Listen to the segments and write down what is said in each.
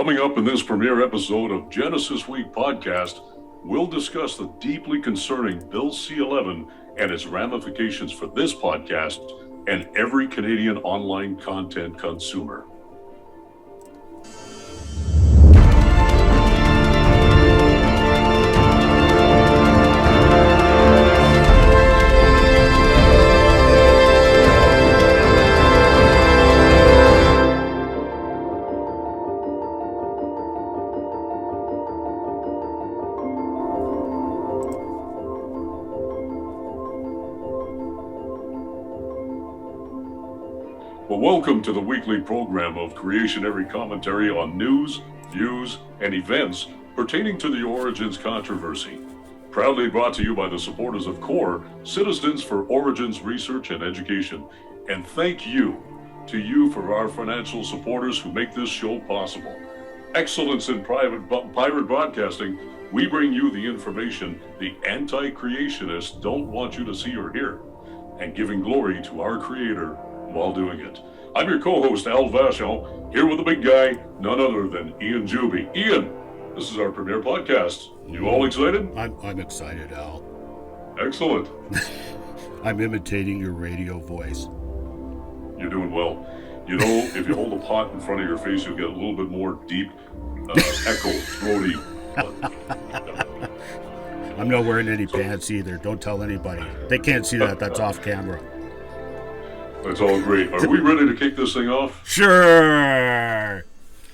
Coming up in this premiere episode of Genesis Week podcast, we'll discuss the deeply concerning Bill C-11 and its ramifications for this podcast and every Canadian online content consumer. Well, welcome to the weekly program of creationary commentary on news, views, and events pertaining to the Origins controversy. Proudly brought to you by the supporters of CORE, Citizens for Origins Research and Education. And thank you to you for our financial supporters who make this show possible. Excellence in pirate broadcasting, we bring you the information the anti-creationists don't want you to see or hear, and giving glory to our Creator while doing it. I'm your co-host, Al Vachon, here with the big guy, none other than Ian Juby. Ian, this is our premiere podcast. You all excited? I'm excited, Al. Excellent. I'm imitating your radio voice. You're doing well. You know, if you hold a pot in front of your face, you'll get a little bit more deep, echo, throaty. I'm not wearing any pants either. Don't tell anybody. They can't see that. That's off camera. That's all great. Are we ready to kick this thing off? Sure.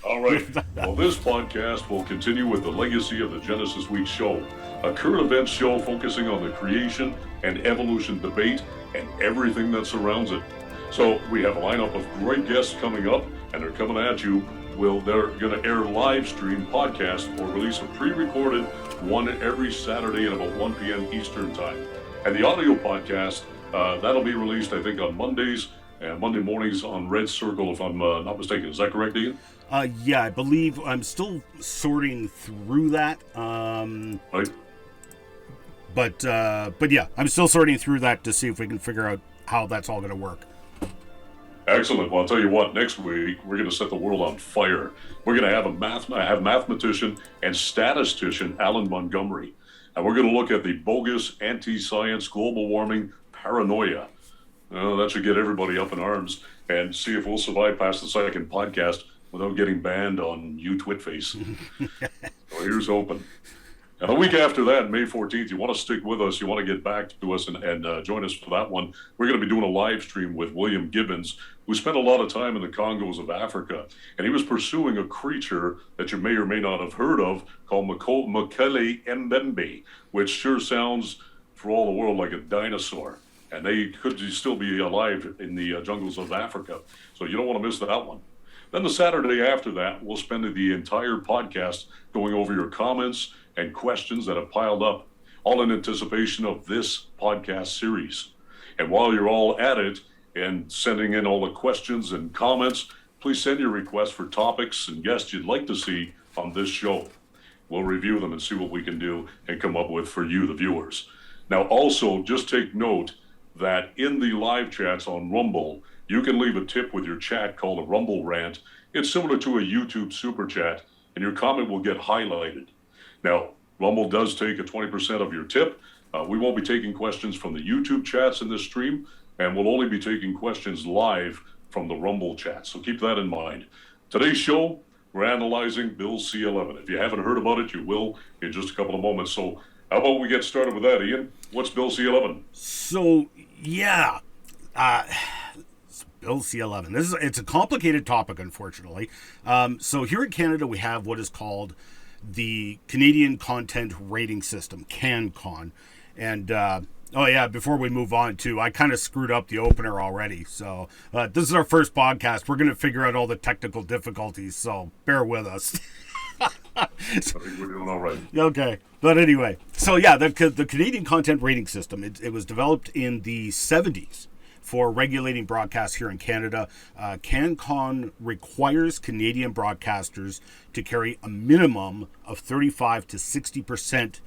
All right. Well, this podcast will continue with the legacy of the Genesis Week show, a current events show focusing on the creation and evolution debate and everything that surrounds it. So we have a lineup of great guests coming up, and they're coming at you. They're going to air live stream podcasts or release a pre-recorded one every Saturday at about 1 p.m. Eastern time. And the audio podcast, that'll be released, I think, on Mondays and Monday mornings on Red Circle, if I'm not mistaken. Is that correct, Ian? Yeah, I believe I'm still sorting through that. Right. But yeah, I'm still sorting through that to see if we can figure out how that's all going to work. Excellent. Well, I'll tell you what, next week, we're going to set the world on fire. We're going to have have mathematician and statistician Alan Montgomery. And we're going to look at the bogus anti-science global warming paranoia. That should get everybody up in arms and see if we'll survive past the second podcast without getting banned on Twitface. So here's hoping. And the week after that, May 14th, you want to stick with us, you want to get back to us and join us for that one. We're going to be doing a live stream with William Gibbons, who spent a lot of time in the Congos of Africa. And he was pursuing a creature that you may or may not have heard of called Mokele Mbembe, which sure sounds for all the world like a dinosaur. And they could still be alive in the jungles of Africa. So you don't want to miss that one. Then the Saturday after that, we'll spend the entire podcast going over your comments and questions that have piled up, all in anticipation of this podcast series. And while you're all at it and sending in all the questions and comments, please send your requests for topics and guests you'd like to see on this show. We'll review them and see what we can do and come up with for you, the viewers. Now, also, just take note that in the live chats on Rumble, you can leave a tip with your chat called a Rumble Rant. It's similar to a YouTube super chat, and your comment will get highlighted. Now, Rumble does take a 20% of your tip. We won't be taking questions from the YouTube chats in this stream, and we'll only be taking questions live from the Rumble chat. So keep that in mind. Today's show, we're analyzing Bill C-11. If you haven't heard about it, you will in just a couple of moments. So how about we get started with that, Ian? What's Bill C-11? So, yeah. Bill C-11. It's a complicated topic, unfortunately. So here in Canada, we have what is called the Canadian Content Rating System, CanCon. And, before we move on, too, I kind of screwed up the opener already. So this is our first podcast. We're going to figure out all the technical difficulties, so bear with us. I think we're doing all right. Okay. But anyway, so yeah, the Canadian Content Rating System, it was developed in the 70s for regulating broadcasts here in Canada. CanCon requires Canadian broadcasters to carry a minimum of 35 to 60%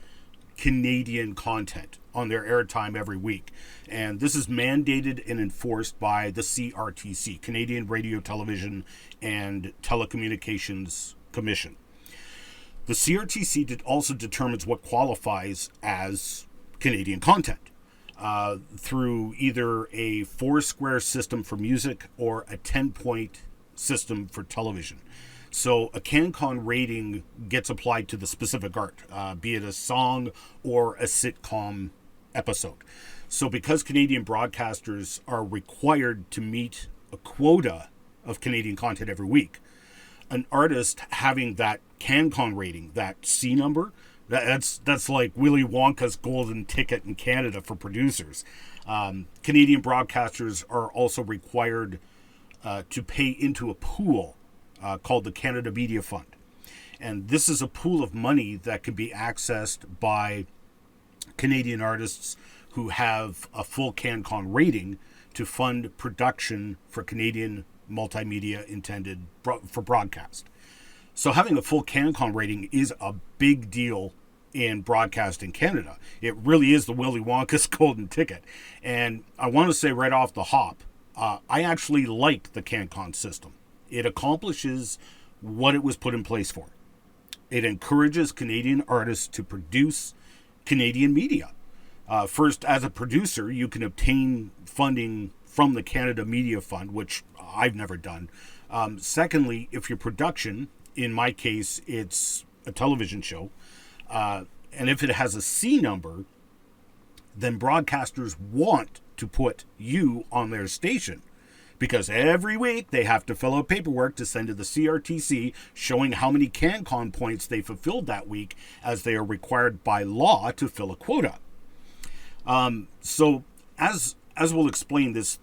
Canadian content on their airtime every week. And this is mandated and enforced by the CRTC, Canadian Radio, Television, and Telecommunications Commission. The CRTC also determines what qualifies as Canadian content through either a 4-square system for music or a 10-point system for television. So a CanCon rating gets applied to the specific art, be it a song or a sitcom episode. So because Canadian broadcasters are required to meet a quota of Canadian content every week, an artist having that CanCon rating, that C number, that's like Willy Wonka's golden ticket in Canada for producers. Canadian broadcasters are also required to pay into a pool called the Canada Media Fund. And this is a pool of money that can be accessed by Canadian artists who have a full CanCon rating to fund production for Canadian multimedia intended for broadcast. So having a full CanCon rating is a big deal in broadcast in Canada. It really is the Willy Wonka's golden ticket. And I want to say right off the hop, I actually like the CanCon system. It accomplishes what it was put in place for. It encourages Canadian artists to produce Canadian media. First, as a producer, you can obtain funding from the Canada Media Fund, which I've never done. Secondly, if your production, in my case, it's a television show, and if it has a C number, then broadcasters want to put you on their station, because every week they have to fill out paperwork to send to the CRTC showing how many CanCon points they fulfilled that week, as they are required by law to fill a quota. So as we'll explain, this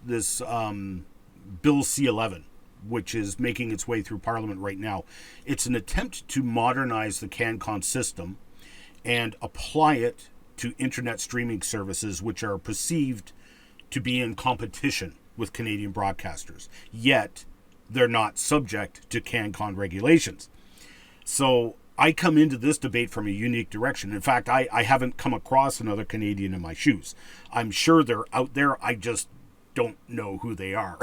Bill C-11, which is making its way through Parliament right now, it's an attempt to modernize the CanCon system and apply it to internet streaming services, which are perceived to be in competition with Canadian broadcasters, yet they're not subject to CanCon regulations. So I come into this debate from a unique direction. In fact, I haven't come across another Canadian in my shoes. I'm sure they're out there. I just don't know who they are.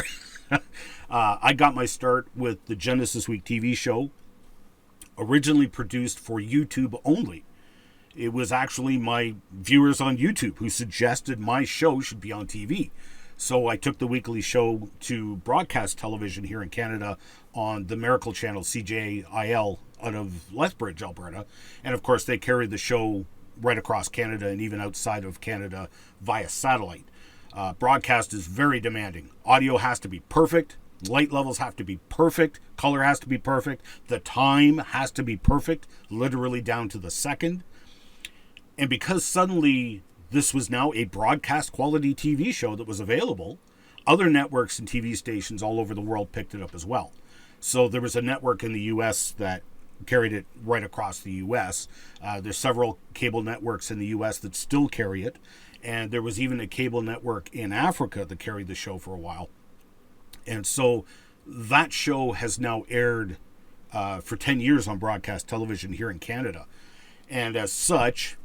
I got my start with the Genesis Week TV show, originally produced for YouTube only. It was actually my viewers on YouTube who suggested my show should be on TV. So I took the weekly show to broadcast television here in Canada on the Miracle Channel, CJIL, out of Lethbridge, Alberta. And of course, they carried the show right across Canada and even outside of Canada via satellite. Broadcast is very demanding. Audio has to be perfect. Light levels have to be perfect. Color has to be perfect. The time has to be perfect, literally down to the second. And because suddenly this was now a broadcast quality TV show that was available, other networks and TV stations all over the world picked it up as well. So there was a network in the US that carried it right across the US. There's several cable networks in the US that still carry it. And there was even a cable network in Africa that carried the show for a while. And so that show has now aired for 10 years on broadcast television here in Canada. And as such,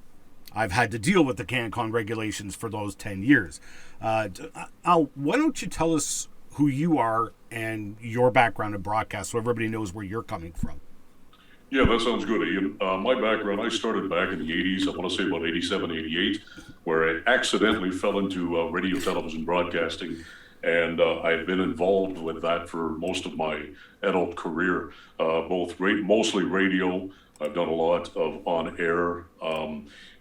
I've had to deal with the CanCon regulations for those 10 years. Al, why don't you tell us who you are and your background in broadcast so everybody knows where you're coming from? Yeah, that sounds good, Ian. My background, I started back in the 80s, I want to say about 87, 88, where I accidentally fell into radio, television broadcasting. And I've been involved with that for most of my adult career, mostly radio. I've done a lot of on-air.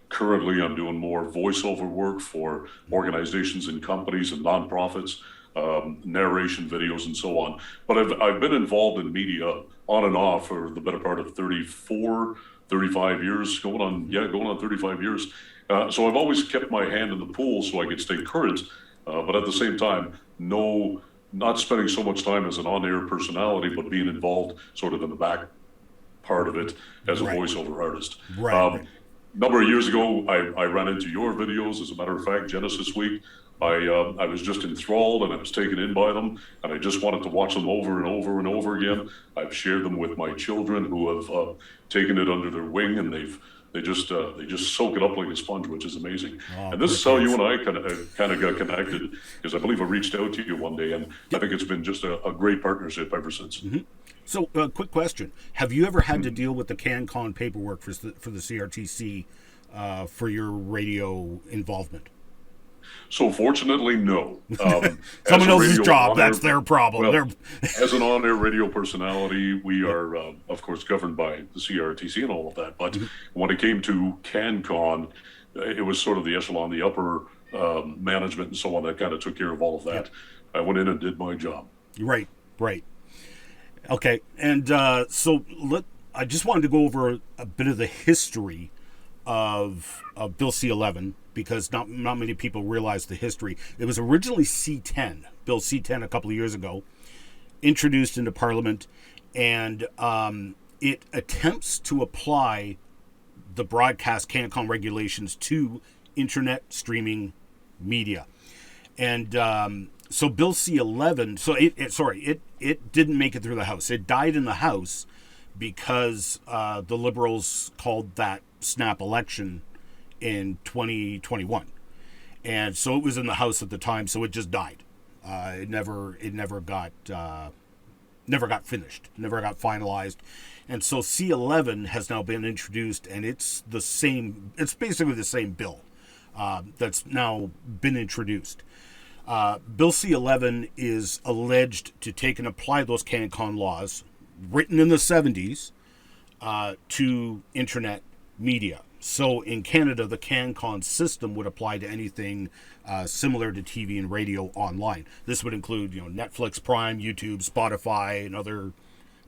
Currently, I'm doing more voiceover work for organizations and companies and nonprofits, narration videos and so on. But I've been involved in media on and off for the better part of 35 years, going on 35 years. So I've always kept my hand in the pool so I could stay current, but at the same time, not spending so much time as an on-air personality, but being involved sort of in the back part of it as a voiceover artist. Right. Number of years ago, I ran into your videos. As a matter of fact, Genesis Week, I was just enthralled and I was taken in by them, and I just wanted to watch them over and over and over again. I've shared them with my children who have taken it under their wing, and they've They just soak it up like a sponge, which is amazing. Oh, And this is how you and I kind of got connected, because I believe I reached out to you one day, and I think it's been just a great partnership ever since. So, quick question: have you ever had to deal with the CanCon paperwork for the CRTC for your radio involvement? So fortunately, no. Someone else's job, that's their problem. Well, as an on-air radio personality, we are, of course, governed by the CRTC and all of that. But when it came to CanCon, it was sort of the echelon, the upper management and so on that kind of took care of all of that. Yep. I went in and did my job. Right. Okay, and so I just wanted to go over a bit of the history of Bill C-11, because not many people realize the history. It was originally C-10, Bill C-10, a couple of years ago, introduced into Parliament, and it attempts to apply the broadcast CanCon regulations to internet streaming media. And so Bill C-11, so it didn't make it through the House. It died in the House because the Liberals called that snap election in 2021, and so it was in the House at the time, so it just died. It never got finished, never got finalized, and so C-11 has now been introduced, and it's basically the same bill that's now been introduced. Bill C-11 is alleged to take and apply those CanCon laws written in the 70s to internet media. So in Canada, the CanCon system would apply to anything similar to TV and radio online. This would include, Netflix, Prime, YouTube, Spotify, and other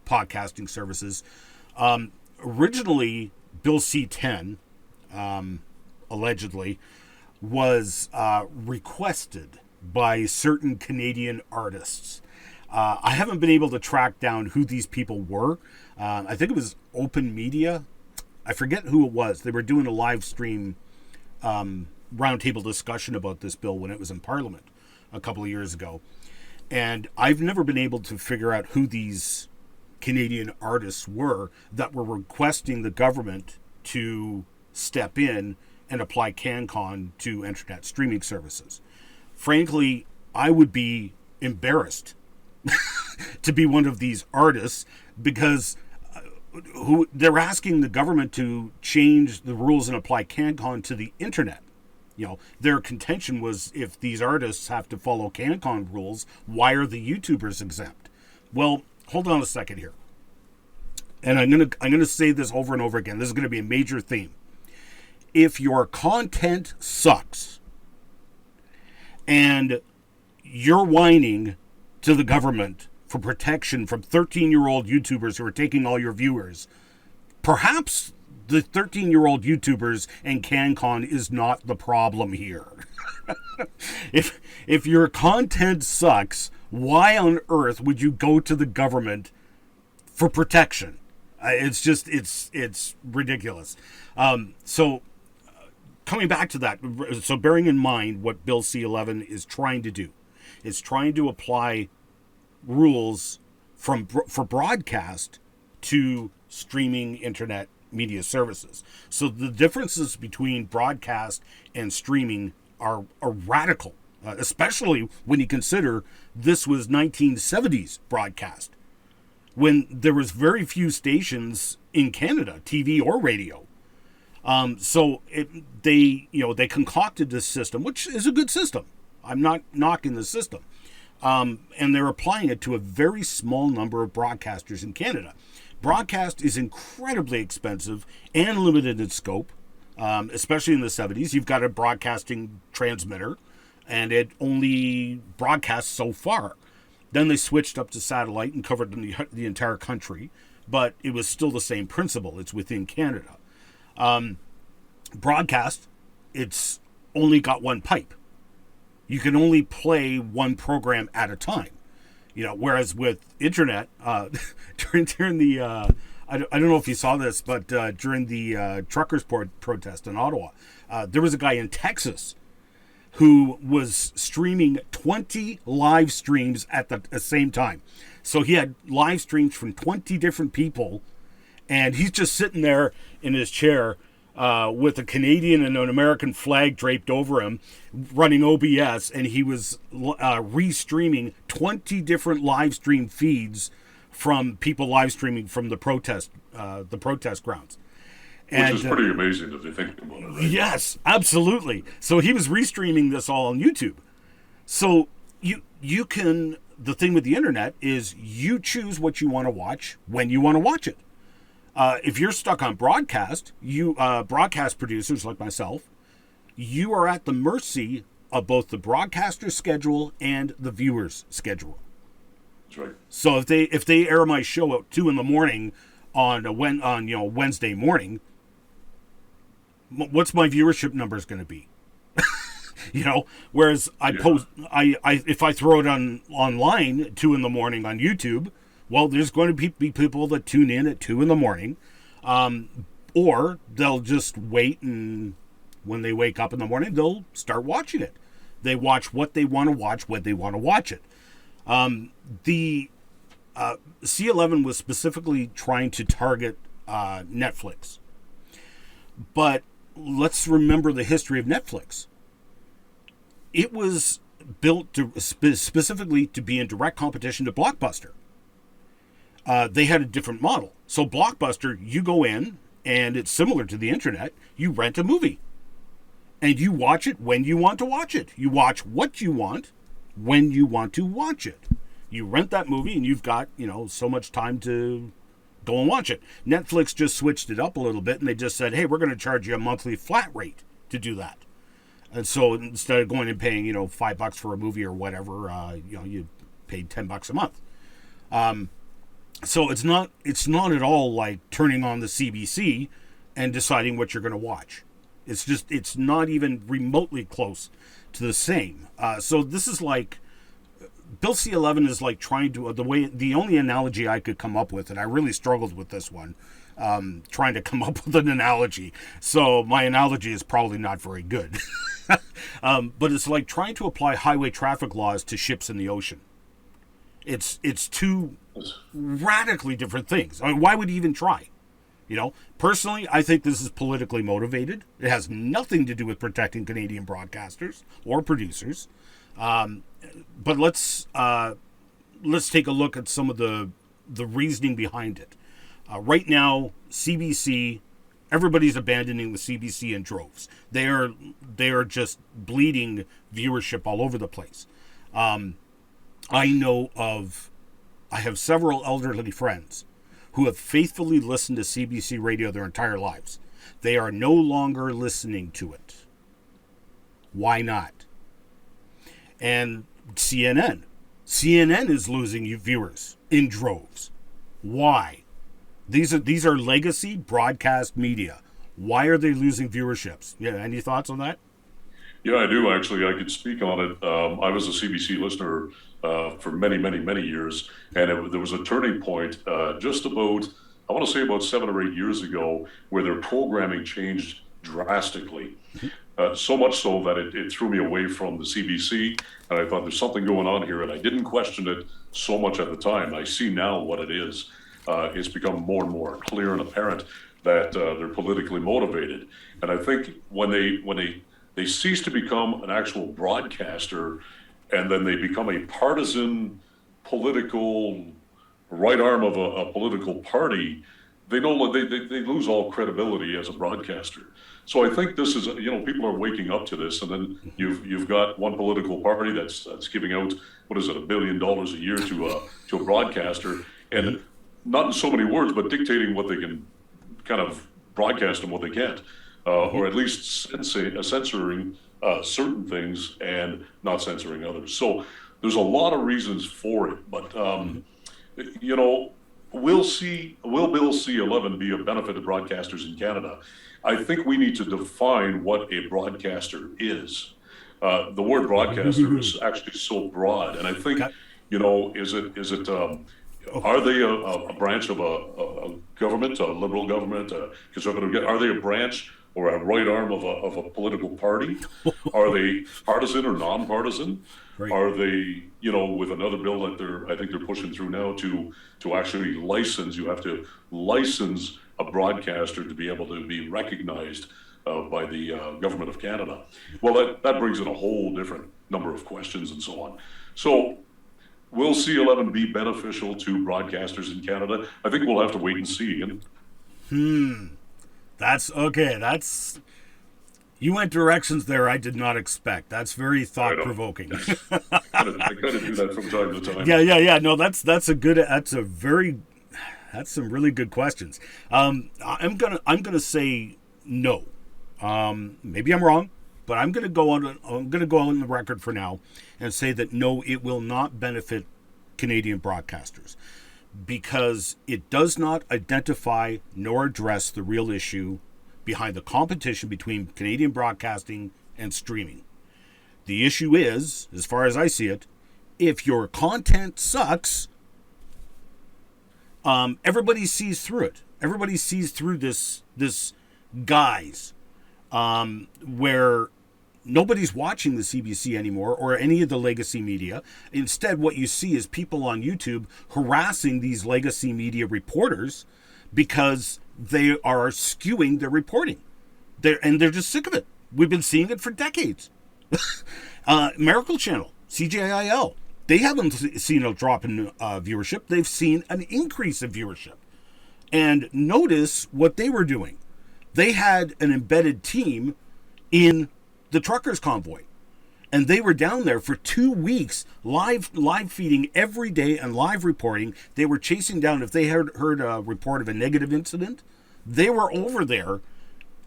podcasting services. Originally, Bill C-10, allegedly, was requested by certain Canadian artists. I haven't been able to track down who these people were. I think it was Open Media. I forget who it was. They were doing a live stream roundtable discussion about this bill when it was in Parliament a couple of years ago. And I've never been able to figure out who these Canadian artists were that were requesting the government to step in and apply CanCon to internet streaming services. Frankly, I would be embarrassed to be one of these artists, because who they're asking the government to change the rules and apply CanCon to the internet. Their contention was, if these artists have to follow CanCon rules, why are the YouTubers exempt? Well, hold on a second here. And I'm gonna say this over and over again. This is gonna be a major theme. If your content sucks and you're whining to the government for protection from 13-year-old YouTubers who are taking all your viewers, perhaps the 13-year-old YouTubers and CanCon is not the problem here. If your content sucks, why on earth would you go to the government for protection? It's ridiculous. So coming back to that, so bearing in mind what Bill C-11 is trying to do, is trying to apply rules for broadcast to streaming internet media services. So the differences between broadcast and streaming are radical, especially when you consider this was 1970s broadcast, when there was very few stations in Canada, TV or radio. So they concocted this system, which is a good system. I'm not knocking the system. And they're applying it to a very small number of broadcasters in Canada. Broadcast is incredibly expensive and limited in scope, especially in the 70s. You've got a broadcasting transmitter, and it only broadcasts so far. Then they switched up to satellite and covered the entire country, but it was still the same principle. It's within Canada. Broadcast, it's only got one pipe. You can only play one program at a time, whereas with internet, during the, I don't know if you saw this, but during the truckers protest in Ottawa, there was a guy in Texas who was streaming 20 live streams at the same time. So he had live streams from 20 different people, and he's just sitting there in his chair, with a Canadian and an American flag draped over him, running OBS, and he was restreaming 20 different live stream feeds from people live streaming from the protest grounds. Which is pretty amazing if you think about it, right? Yes, absolutely. So he was restreaming this all on YouTube. So you can, the thing with the internet is you choose what you want to watch when you want to watch it. If you're stuck on broadcast, broadcast producers like myself, you are at the mercy of both the broadcaster's schedule and the viewer's schedule. That's right. So if they air my show at 2 a.m. on Wednesday morning, what's my viewership numbers going to be? Whereas if I throw it online at 2 a.m. on YouTube, well, there's going to be people that tune in at 2 a.m. Or they'll just wait, and when they wake up in the morning, they'll start watching it. They watch what they want to watch when they want to watch it. The C-11 was specifically trying to target Netflix. But let's remember the history of Netflix. It was built specifically to be in direct competition to Blockbuster. They had a different model. So Blockbuster, you go in, and it's similar to the internet. You rent a movie. And you watch it when you want to watch it. You watch what you want when you want to watch it. You rent that movie, and you've got, so much time to go and watch it. Netflix just switched it up a little bit, and they just said, hey, we're going to charge you a monthly flat rate to do that. And so instead of going and paying, $5 for a movie or whatever, you paid $10 a month. So it's not at all like turning on the CBC and deciding what you're going to watch. It's not even remotely close to the same. So this is like, Bill C-11 is like trying to, the only analogy I could come up with, and I really struggled with this one, trying to come up with an analogy. So my analogy is probably not very good. But it's like trying to apply highway traffic laws to ships in the ocean. It's two radically different things. I mean, why would he even try? Personally, I think this is politically motivated. It has nothing to do with protecting Canadian broadcasters or producers. But let's take a look at some of the reasoning behind it. Right now, CBC, everybody's abandoning the CBC in droves. They are just bleeding viewership all over the place. I have several elderly friends who have faithfully listened to CBC radio their entire lives. They are no longer listening to it. Why not? And CNN is losing viewers in droves. Why? These are legacy broadcast media. Why are they losing viewerships? Yeah, any thoughts on that? Yeah, I do actually. I could speak on it. I was a CBC listener for many, many, many years, and there was a turning point just about, I want to say about 7 or 8 years ago, where their programming changed drastically. So much so that it threw me away from the CBC, and I thought there's something going on here, and I didn't question it so much at the time. I see now what it is. It's become more and more clear and apparent that they're politically motivated. And I think when they cease to become an actual broadcaster, and then they become a partisan political right arm of a political party, they lose all credibility as a broadcaster. So I think this is, people are waking up to this, and then you've got one political party that's giving out, what is it, $1 billion a year to a broadcaster, and not in so many words, but dictating what they can kind of broadcast and what they can't, or at least censoring certain things and not censoring others. So there's a lot of reasons for it, but will Bill C-11 be a benefit to broadcasters in Canada? I think we need to define what a broadcaster is. The word broadcaster is actually so broad, and I think, are they a branch of a government, a liberal government, a conservative? Are they a branch or a right arm of a political party? Are they partisan or nonpartisan? Right. Are they, with another bill that I think they're pushing through now to actually license? You have to license a broadcaster to be able to be recognized by the government of Canada? Well, that brings in a whole different number of questions and so on. So will C-11 be beneficial to broadcasters in Canada? I think we'll have to wait and see. That's okay. You went directions there I did not expect. That's very thought-provoking. I kind of do that from time to time. Yeah. No, that's some really good questions. I'm gonna say no. Maybe I'm wrong, but I'm gonna go on the record for now and say that no, it will not benefit Canadian broadcasters because it does not identify nor address the real issue behind the competition between Canadian broadcasting and streaming. The issue is, as far as I see it, if your content sucks, everybody sees through it. Everybody sees through this guise where nobody's watching the CBC anymore or any of the legacy media. Instead, what you see is people on YouTube harassing these legacy media reporters because they are skewing their reporting. They're just sick of it. We've been seeing it for decades. Miracle Channel, CJIL, they haven't seen a drop in viewership. They've seen an increase in viewership. And notice what they were doing. They had an embedded team in the truckers convoy. And they were down there for 2 weeks, live feeding every day and live reporting. They were chasing down, if they heard a report of a negative incident, they were over there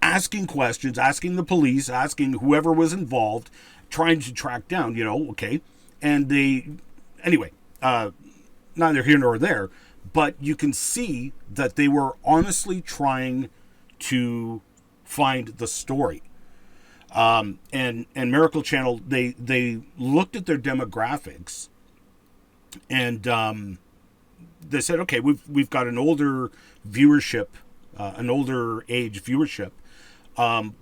asking questions, asking the police, asking whoever was involved, trying to track down, okay. And anyway, neither here nor there, but you can see that they were honestly trying to find the story. And Miracle Channel, they looked at their demographics and they said, okay, we've got an older viewership, an older age viewership.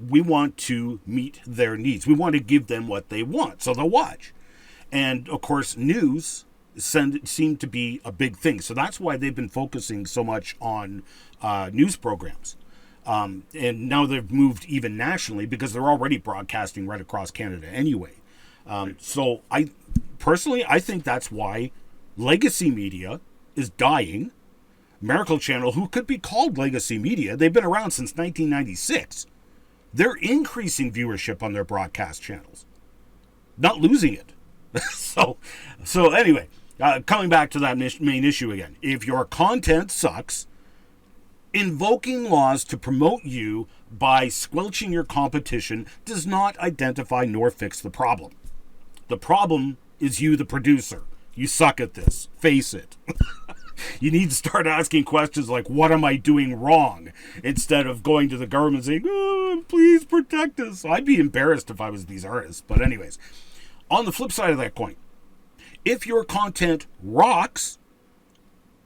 We want to meet their needs. We want to give them what they want, so they'll watch. And of course, news seemed to be a big thing. So that's why they've been focusing so much on news programs. And now they've moved even nationally because they're already broadcasting right across Canada anyway. So I think that's why legacy media is dying. Miracle Channel, who could be called legacy media, they've been around since 1996. They're increasing viewership on their broadcast channels, not losing it. So anyway, coming back to that main issue again, if your content sucks, invoking laws to promote you by squelching your competition does not identify nor fix the problem. The problem is you, the producer. You suck at this. Face it. You need to start asking questions like, what am I doing wrong? Instead of going to the government saying, oh, please protect us. So I'd be embarrassed if I was these artists. But anyways, on the flip side of that coin, if your content rocks,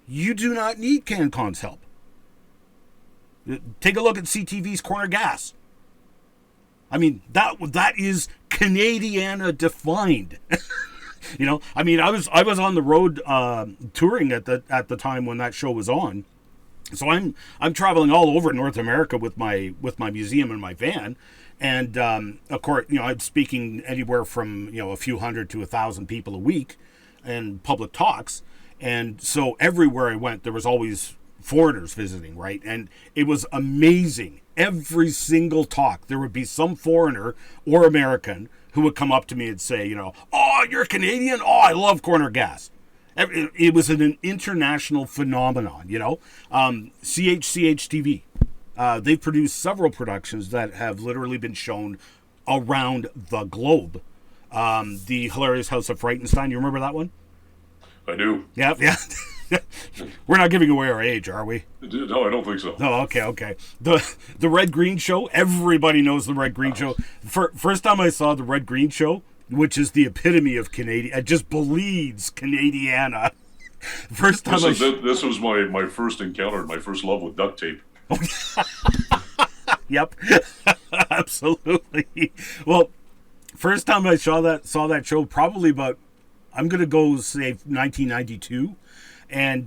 you do not need CanCon's help. Take a look at CTV's Corner Gas. I mean, that is Canadiana defined. I was on the road touring at the time when that show was on. So I'm traveling all over North America with my museum and my van. And of course, I'm speaking anywhere from a few hundred to 1,000 people a week in public talks. And so everywhere I went, there was always foreigners visiting, right? And it was amazing. Every single talk, there would be some foreigner or American who would come up to me and say, oh, you're Canadian? Oh, I love Corner Gas. It was an international phenomenon, CHCH TV. They've produced several productions that have literally been shown around the globe. The Hilarious House of Frightenstein, you remember that one? I do. Yeah. We're not giving away our age, are we? No, I don't think so. Oh, okay. The Red Green Show, everybody knows the Red Green Show. First time I saw the Red Green Show, which is the epitome of Canadian, it just bleeds Canadiana. First time this was my first encounter, my first love with duct tape. Yep, absolutely. Well, first time I saw that show, probably about, I'm gonna go say 1992. And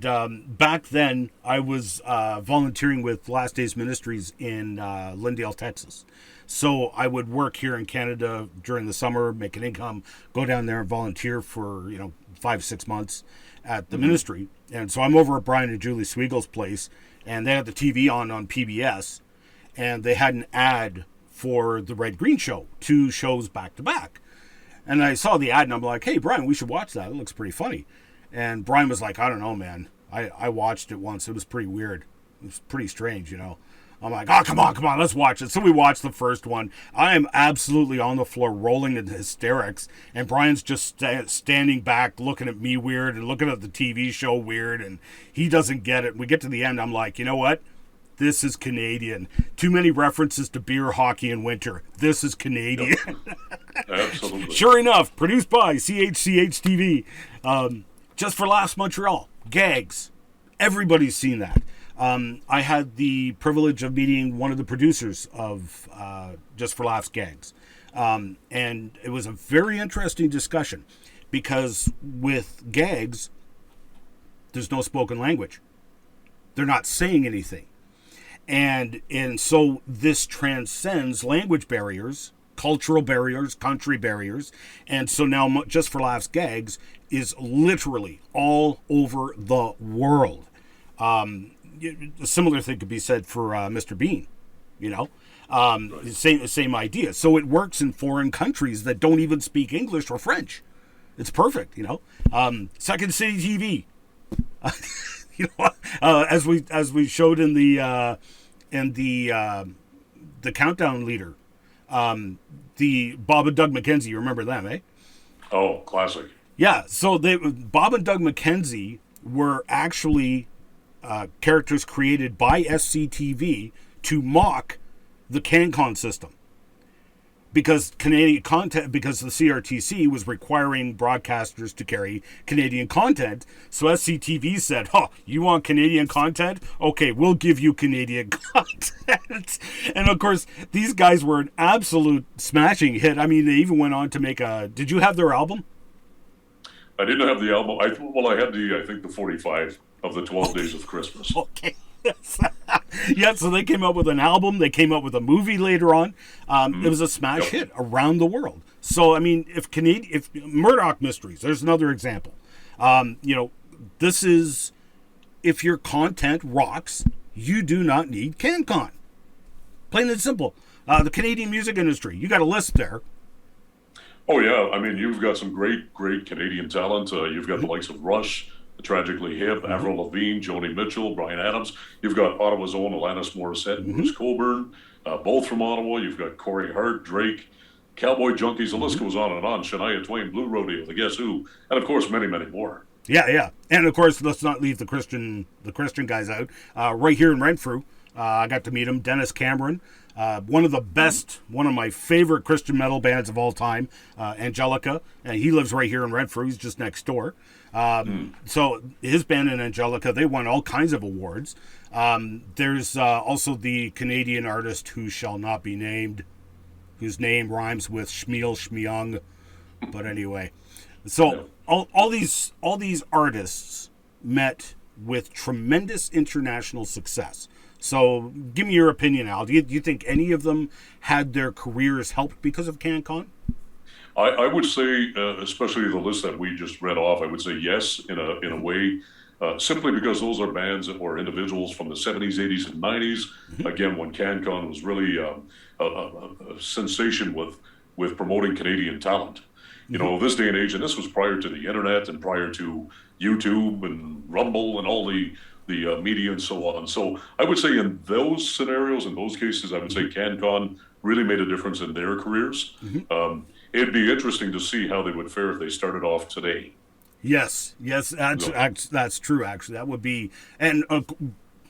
back then, I was volunteering with Last Days Ministries in Lindale, Texas. So I would work here in Canada during the summer, make an income, go down there and volunteer for 5-6 months at the ministry. And so I'm over at Brian and Julie Swiegel's place, and they had the TV on PBS, and they had an ad for the Red Green Show, 2 shows back to back. And I saw the ad, and I'm like, hey, Brian, we should watch that. It looks pretty funny. And Brian was like, I don't know, man. I watched it once. It was pretty weird. It was pretty strange, I'm like, oh, come on, let's watch it. So we watched the first one. I am absolutely on the floor rolling in hysterics. And Brian's just standing back looking at me weird and looking at the TV show weird. And he doesn't get it. We get to the end. I'm like, you know what? This is Canadian. Too many references to beer, hockey, and winter. This is Canadian. Yep. Absolutely. Sure enough, produced by CHCH TV. Just for Laughs Montreal. Gags. Everybody's seen that. I had the privilege of meeting one of the producers of Just for Laughs Gags. And it was a very interesting discussion because with gags, there's no spoken language. They're not saying anything. And so this transcends language barriers, cultural barriers, country barriers. And so now Just for Laughs Gags is literally all over the world. A similar thing could be said for Mr. Bean, same idea. So it works in foreign countries that don't even speak English or French. It's perfect, Second City TV, as we showed in the countdown leader, the Bob and Doug McKenzie. You remember them, eh? Oh, classic. Yeah. So Bob and Doug McKenzie were actually characters created by SCTV to mock the CanCon system because the CRTC was requiring broadcasters to carry Canadian content. So SCTV said, you want Canadian content? Okay, we'll give you Canadian content. And of course, these guys were an absolute smashing hit. I mean, they even went on to make did you have their album? I didn't have the album. I had the 45 of the 12 Days of Christmas. Okay. Yeah, so they came up with an album. They came up with a movie later on. It was a smash hit around the world. So, I mean, if Murdoch Mysteries, there's another example. This is, if your content rocks, you do not need CanCon. Plain and simple. The Canadian music industry, you got a list there. Oh, yeah. I mean, you've got some great Canadian talent. You've got the likes of Rush, Tragically Hip, Avril Lavigne, Joni Mitchell, Bryan Adams. You've got Ottawa's own Alanis Morissette and Bruce Cockburn, both from Ottawa. You've got Corey Hart, Drake, Cowboy Junkies. The list goes on and on. Shania Twain, Blue Rodeo, The Guess Who, and of course many, many more. Yeah, and of course let's not leave the Christian guys out. Right here in Renfrew, I got to meet him, Dennis Cameron. One of the best, one of my favorite Christian metal bands of all time, Angelica. And he lives right here in Renfrew. He's just next door. So his band and Angelica, they won all kinds of awards. There's also the Canadian artist who shall not be named, whose name rhymes with Shmiel Shmiung. But anyway, so all these artists met with tremendous international success. So give me your opinion, Al. Do you think any of them had their careers helped because of CanCon? I would say, especially the list that we just read off, I would say yes, in a way, simply because those are bands or individuals from the 70s, 80s, and 90s. Again, when CanCon was really a sensation with promoting Canadian talent. This day and age, and this was prior to the internet and prior to YouTube and Rumble and all the media and so on. So I would say in those scenarios, in those cases, I would say CanCon really made a difference in their careers. It'd be interesting to see how they would fare if they started off today. Yes, that's true. Actually, that would be, and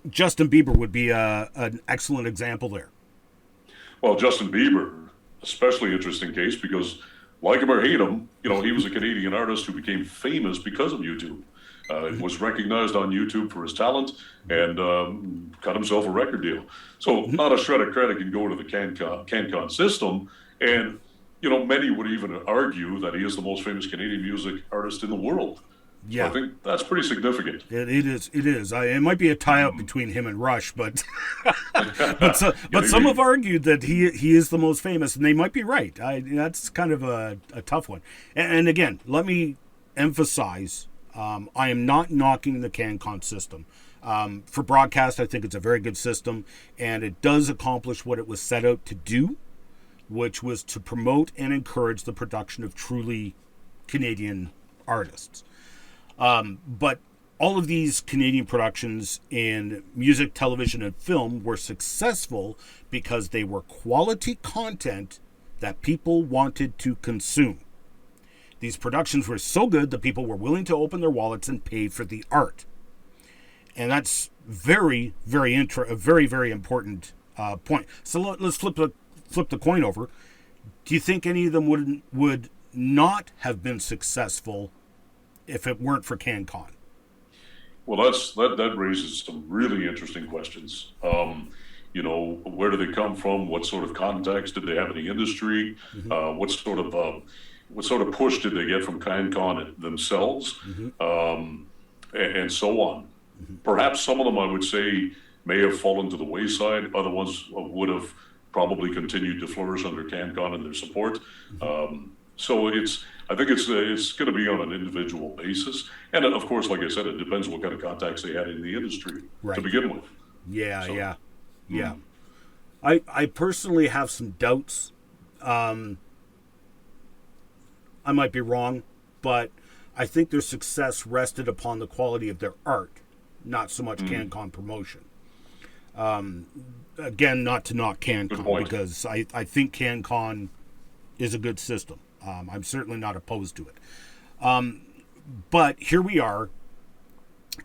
Justin Bieber would be an excellent example there. Well, Justin Bieber, especially interesting case because, like him or hate him, he was a Canadian artist who became famous because of YouTube. Was recognized on YouTube for his talent and cut himself a record deal. So not a shred of credit can go to the CanCon system. And, many would even argue that he is the most famous Canadian music artist in the world. So I think that's pretty significant. It is. It is. It might be a tie-up between him and Rush, but but some have argued that he is the most famous, and they might be right. That's kind of a tough one. And again, let me emphasize, I am not knocking the CanCon system. For broadcast, I think it's a very good system, and it does accomplish what it was set out to do, which was to promote and encourage the production of truly Canadian artists. But all of these Canadian productions in music, television, and film were successful because they were quality content that people wanted to consume. These productions were so good that people were willing to open their wallets and pay for the art. And that's very, very a very, very important point. So let's flip the coin over. Do you think any of them would not have been successful if it weren't for CanCon? Well, that raises some really interesting questions. Where do they come from? What sort of context did they have in the industry? Mm-hmm. What sort of push did they get from CanCon themselves? Mm-hmm. And so on. Mm-hmm. Perhaps some of them, I would say, may have fallen to the wayside. Other ones would have probably continued to flourish under CanCon and their support. Mm-hmm. So I think it's going to be on an individual basis, and of course, like I said, it depends what kind of contacts they had in the industry to begin with. Yeah. I personally have some doubts. I might be wrong, but I think their success rested upon the quality of their art, not so much CanCon promotion. Again, not to knock CanCon, because I think CanCon is a good system. I'm certainly not opposed to it. But here we are.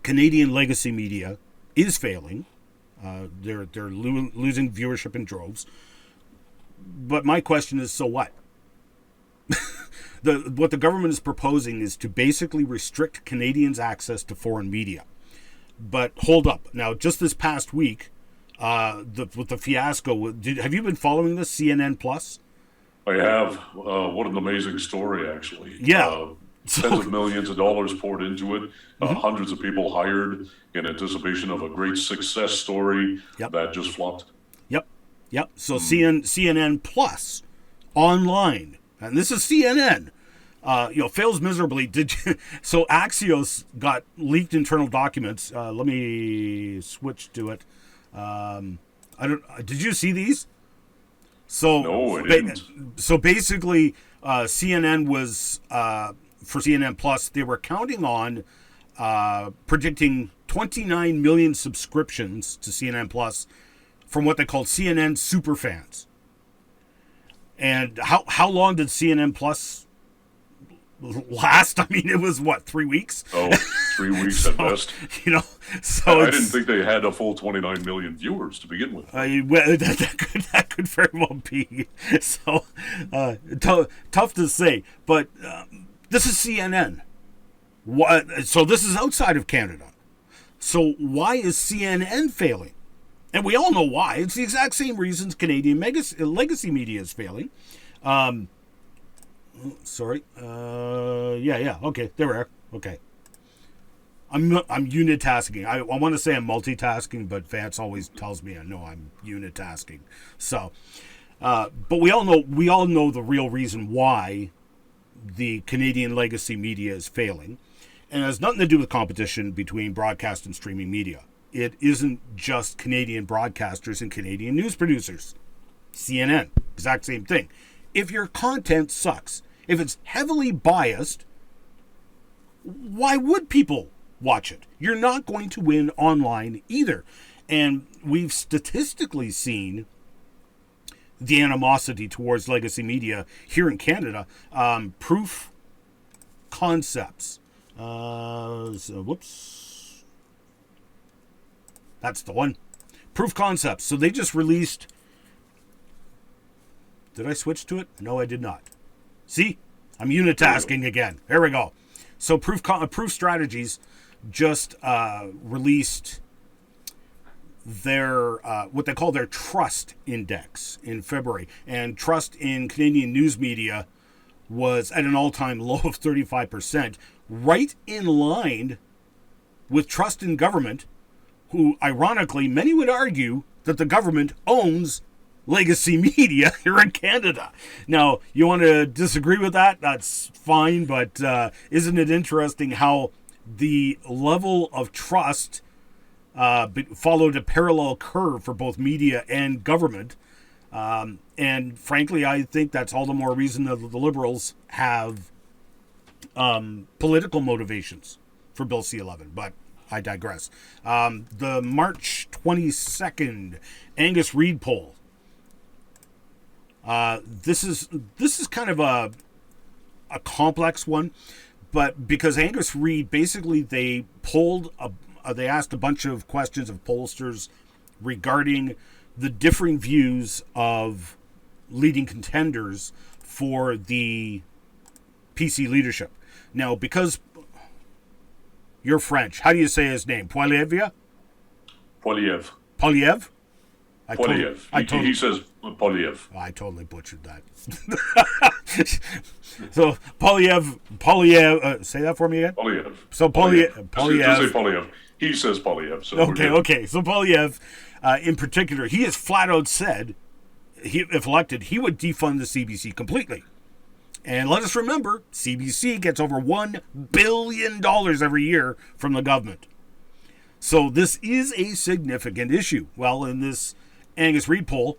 Canadian legacy media is failing. They're losing viewership in droves. But my question is, so what? What the government is proposing is to basically restrict Canadians' access to foreign media. But hold up. Now, just this past week, with the fiasco, have you been following this, CNN Plus? I have. What an amazing story, actually. Yeah. Tens of millions of dollars poured into it. Hundreds of people hired in anticipation of a great success story that just flopped. Yep. So CNN Plus online, and this is CNN, fails miserably. So Axios got leaked internal documents. Let me switch to it. Did you see these? So no, I didn't. So basically, CNN was for CNN Plus. They were counting on predicting 29 million subscriptions to CNN Plus from what they called CNN superfans. And how long did CNN Plus last? I mean, it was 3 weeks? Oh, 3 weeks at best. So I didn't think they had a full 29 million viewers to begin with. That could very well be. So tough to say. But this is CNN. So this is outside of Canada. So why is CNN failing? And we all know why. It's the exact same reasons Canadian legacy media is failing. Sorry. Yeah. Okay, there we are. Okay. I'm unitasking. I want to say I'm multitasking, but Vance always tells me I'm unitasking. So, but we all know the real reason why the Canadian legacy media is failing, and it has nothing to do with competition between broadcast and streaming media. It isn't just Canadian broadcasters and Canadian news producers. CNN, exact same thing. If your content sucks, if it's heavily biased, why would people watch it? You're not going to win online either. And we've statistically seen the animosity towards legacy media here in Canada. Proof Concepts. Whoops. That's the one. Proof Concepts. So they just released... Did I switch to it? No, I did not. See? I'm unitasking again. There we go. So Proof Strategies just released their what they call their Trust Index in February. And trust in Canadian news media was at an all-time low of 35%, right in line with trust in government, who, ironically, many would argue that the government owns legacy media here in Canada. Now, you want to disagree with that? That's fine, but isn't it interesting how the level of trust followed a parallel curve for both media and government? And frankly, I think that's all the more reason that the Liberals have political motivations for Bill C-11. But I digress. The March 22nd Angus Ried poll. This is kind of a complex one, but because Angus Ried, basically they asked a bunch of questions of pollsters regarding the differing views of leading contenders for the PC leadership. Now, because you're French, how do you say his name? Poilievre? Poilievre. Poilievre? Poilievre. He says Poilievre. Oh, I totally butchered that. So Poilievre. Say that for me again. Poilievre. So Poilievre. Does say Poilievre. He says Poilievre. So okay. So Poilievre, in particular, he has flat out said, if elected, he would defund the CBC completely. And let us remember, CBC gets over $1 billion every year from the government. So this is a significant issue. Well, in this Angus Ried poll,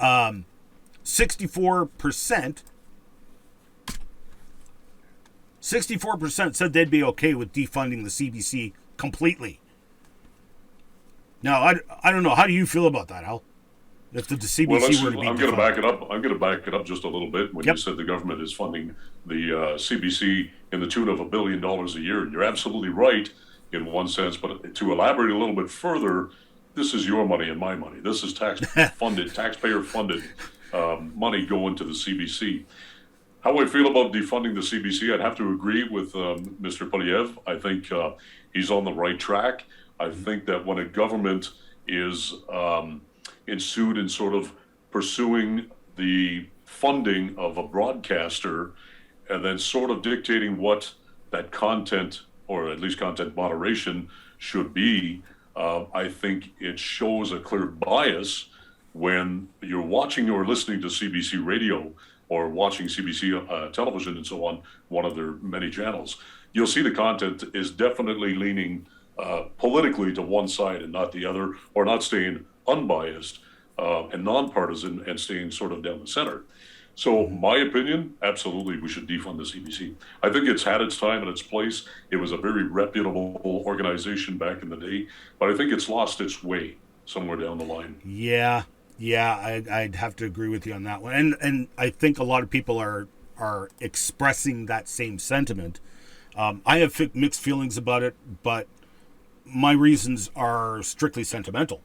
64% said they'd be okay with defunding the CBC completely. Now, I don't know. How do you feel about that, Al? If the CBC were to be I'm going to defunded. back it up. I'm going to back it up just a little bit. When you said the government is funding the CBC in the tune of $1 billion a year, you're absolutely right in one sense. But to elaborate a little bit further, this is your money and my money. This is taxpayer-funded money going to the CBC. How I feel about defunding the CBC, I'd have to agree with Mr. Poilievre. I think he's on the right track. I think that when a government is ensued in sort of pursuing the funding of a broadcaster and then sort of dictating what that content, or at least content moderation, should be, I think it shows a clear bias when you're watching or listening to CBC radio or watching CBC television and so on, one of their many channels. You'll see the content is definitely leaning politically to one side and not the other, or not staying unbiased and nonpartisan and staying sort of down the center. So my opinion, absolutely, we should defund the CBC. I think it's had its time and its place. It was a very reputable organization back in the day, but I think it's lost its way somewhere down the line. Yeah, I'd have to agree with you on that one. And I think a lot of people are expressing that same sentiment. I have mixed feelings about it, but my reasons are strictly sentimental.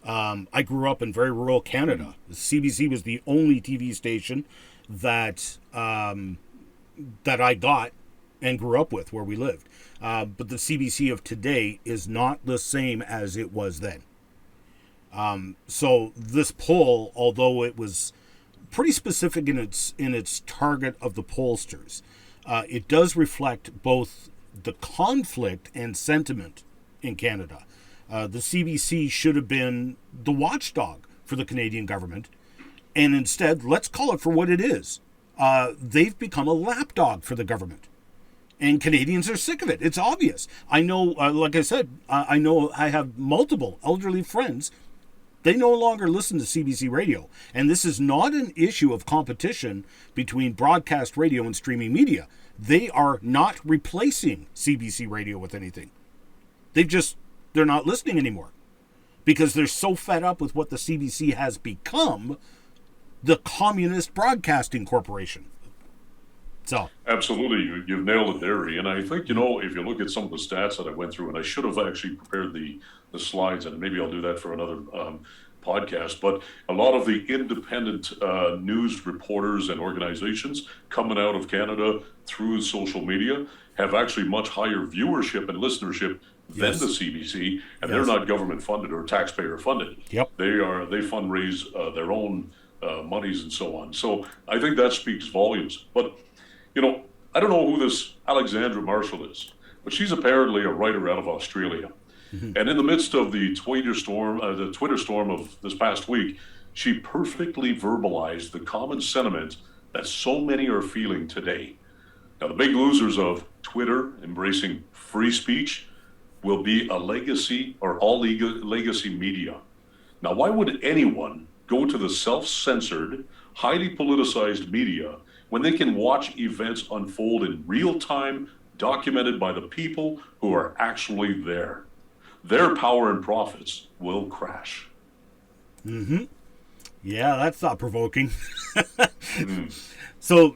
I grew up in very rural Canada. The CBC was the only TV station that I got and grew up with where we lived. But the CBC of today is not the same as it was then. So this poll, although it was pretty specific in its target of the pollsters, it does reflect both the conflict and sentiment in Canada. The CBC should have been the watchdog for the Canadian government, and instead, let's call it for what it is. They've become a lapdog for the government, and Canadians are sick of it. It's obvious. I know, like I said, I know I have multiple elderly friends. They no longer listen to CBC radio, and this is not an issue of competition between broadcast radio and streaming media. They are not replacing CBC radio with anything. They're not listening anymore because they're so fed up with what the CBC has become, the Communist Broadcasting Corporation. So absolutely, you've nailed it there, Ian. I think, if you look at some of the stats that I went through, and I should have actually prepared the slides, and maybe I'll do that for another podcast, but a lot of the independent news reporters and organizations coming out of Canada through social media have actually much higher viewership and listenership than the CBC, and they're not government funded or taxpayer funded. Yep. They fundraise their own monies and so on. So I think that speaks volumes. But, I don't know who this Alexandra Marshall is, but she's apparently a writer out of Australia. And in the midst of the Twitter storm of this past week, she perfectly verbalized the common sentiment that so many are feeling today. Now, the big losers of Twitter embracing free speech will be a legacy or all legacy media. Now, why would anyone go to the self-censored, highly politicized media when they can watch events unfold in real time, documented by the people who are actually there? Their power and profits will crash. Yeah, that's thought-provoking. So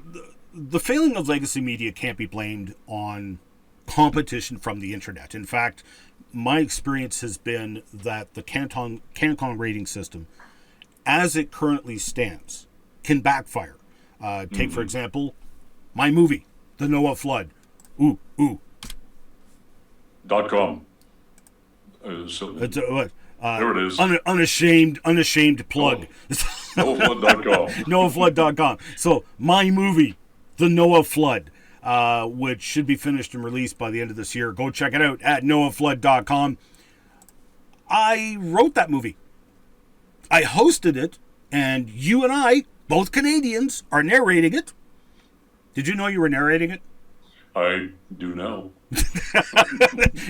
the failing of legacy media can't be blamed on competition from the internet. In fact, my experience has been that the CanCon rating system, as it currently stands, can backfire. Take, for example, my movie, The Noah Flood. .com. There it is. Unashamed plug. NoahFlood.com. NoahFlood.com. So my movie, The Noah Flood, which should be finished and released by the end of this year. Go check it out at NoahFlood.com. I wrote that movie. I hosted it, and you and I, both Canadians, are narrating it. Did you know you were narrating it? I do now.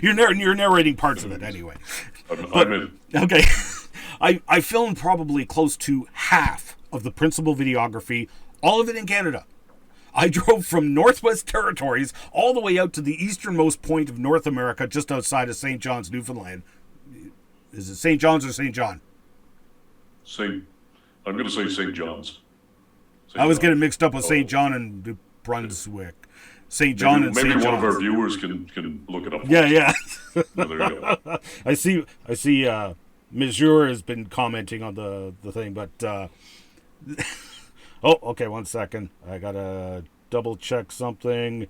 You're narrating parts of it anyway. I'm in. Okay. I filmed probably close to half of the principal videography, all of it in Canada. I drove from Northwest Territories all the way out to the easternmost point of North America, just outside of St. John's, Newfoundland. Is it St. John's or St. John? I'm going to say St. John's. I was getting mixed up with St. John and New Brunswick. St. John and St. John's. Maybe one of our viewers can look it up. Yeah. There you go. I see. Monsieur has been commenting on the thing, but okay. 1 second. I gotta double check something.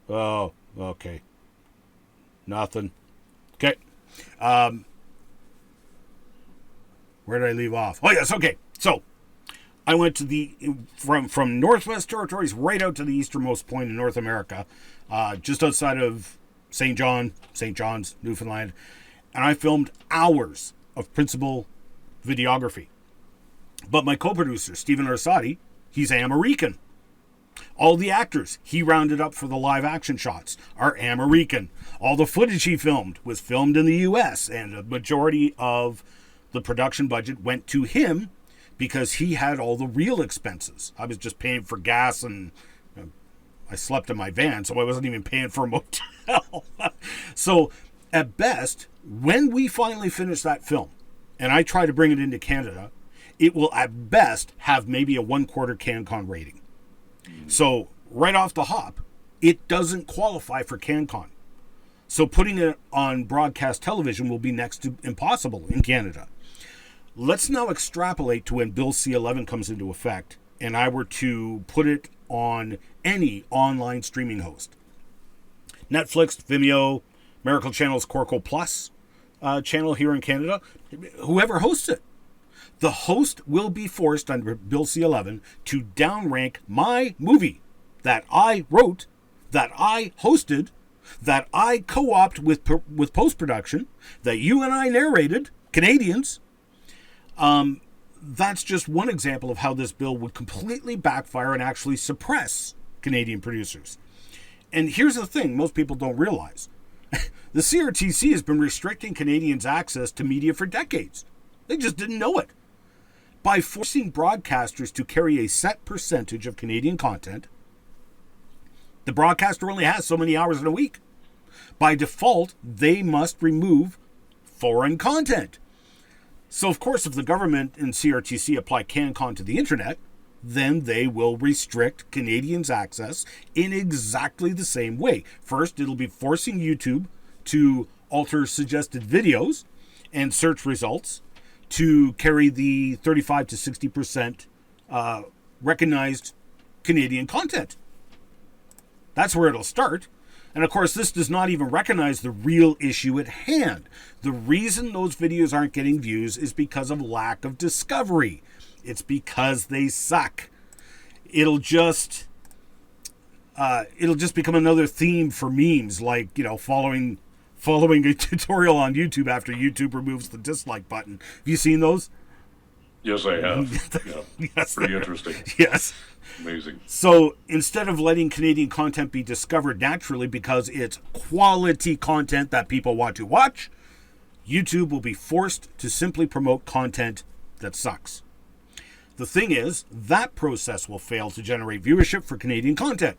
Oh, okay. Nothing. Okay. Where did I leave off? Oh yes. Okay. So I went to from Northwest Territories right out to the easternmost point in North America, just outside of St. John's, Newfoundland, and I filmed hours of principal videography. But my co-producer, Stephen Arsati, he's American. All the actors he rounded up for the live action shots are American. All the footage he filmed was filmed in the U.S., and a majority of the production budget went to him because he had all the real expenses. I was just paying for gas, and I slept in my van, so I wasn't even paying for a motel. So at best, when we finally finish that film, and I try to bring it into Canada, it will at best have maybe a 1/4 CanCon rating. So right off the hop, it doesn't qualify for CanCon. So putting it on broadcast television will be next to impossible in Canada. Let's now extrapolate to when Bill C-11 comes into effect, and I were to put it on any online streaming host. Netflix, Vimeo, Miracle Channel's Corco Plus channel here in Canada, whoever hosts it. The host will be forced under Bill C-11 to downrank my movie that I wrote, that I hosted, that I co-opted with post-production, that you and I narrated, Canadians. That's just one example of how this bill would completely backfire and actually suppress Canadian producers. And here's the thing most people don't realize. The CRTC has been restricting Canadians' access to media for decades. They just didn't know it. By forcing broadcasters to carry a set percentage of Canadian content, the broadcaster only has so many hours in a week. By default, they must remove foreign content. So, of course, if the government and CRTC apply CanCon to the internet, then they will restrict Canadians' access in exactly the same way. First, it'll be forcing YouTube to alter suggested videos and search results to carry the 35 to 60% recognized Canadian content. That's where it'll start. And of course, this does not even recognize the real issue at hand. The reason those videos aren't getting views is because of lack of discovery. It's because they suck. It'll just become another theme for memes, like, following a tutorial on YouTube after YouTube removes the dislike button. Have you seen those? Yes, I have. Yeah. Yes, Pretty interesting. Yes. Amazing. So instead of letting Canadian content be discovered naturally because it's quality content that people want to watch, YouTube will be forced to simply promote content that sucks. The thing is, that process will fail to generate viewership for Canadian content.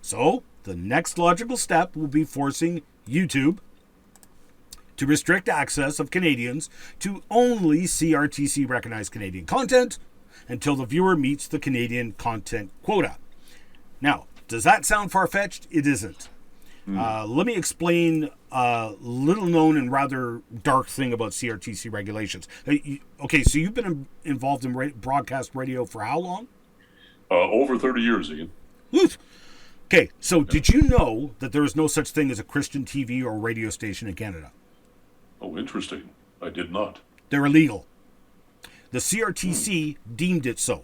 So the next logical step will be forcing YouTube to restrict access of Canadians to only CRTC recognized Canadian content until the viewer meets the Canadian content quota. Now, does that sound far-fetched? It isn't. Let me explain a little known and rather dark thing about CRTC regulations. Okay, so you've been involved in broadcast radio for how long? Over 30 years, Ian. Oof. Okay, so did you know that there is no such thing as a Christian TV or radio station in Canada? Oh, interesting. I did not. They're illegal. The CRTC deemed it so.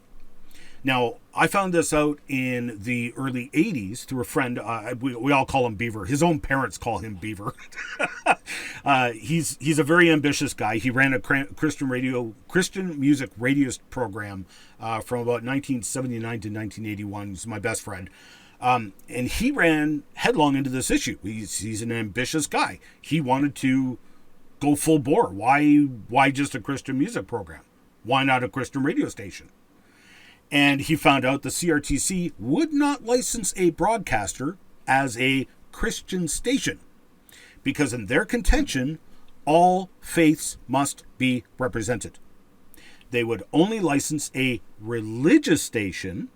Now, I found this out in the early 80s through a friend. We all call him Beaver. His own parents call him Beaver. He's a very ambitious guy. He ran a Christian music radio program from about 1979 to 1981. He's my best friend. And he ran headlong into this issue. He's an ambitious guy. He wanted to go full bore. Why just a Christian music program? Why not a Christian radio station? And he found out the CRTC would not license a broadcaster as a Christian station because in their contention, all faiths must be represented. They would only license a religious station,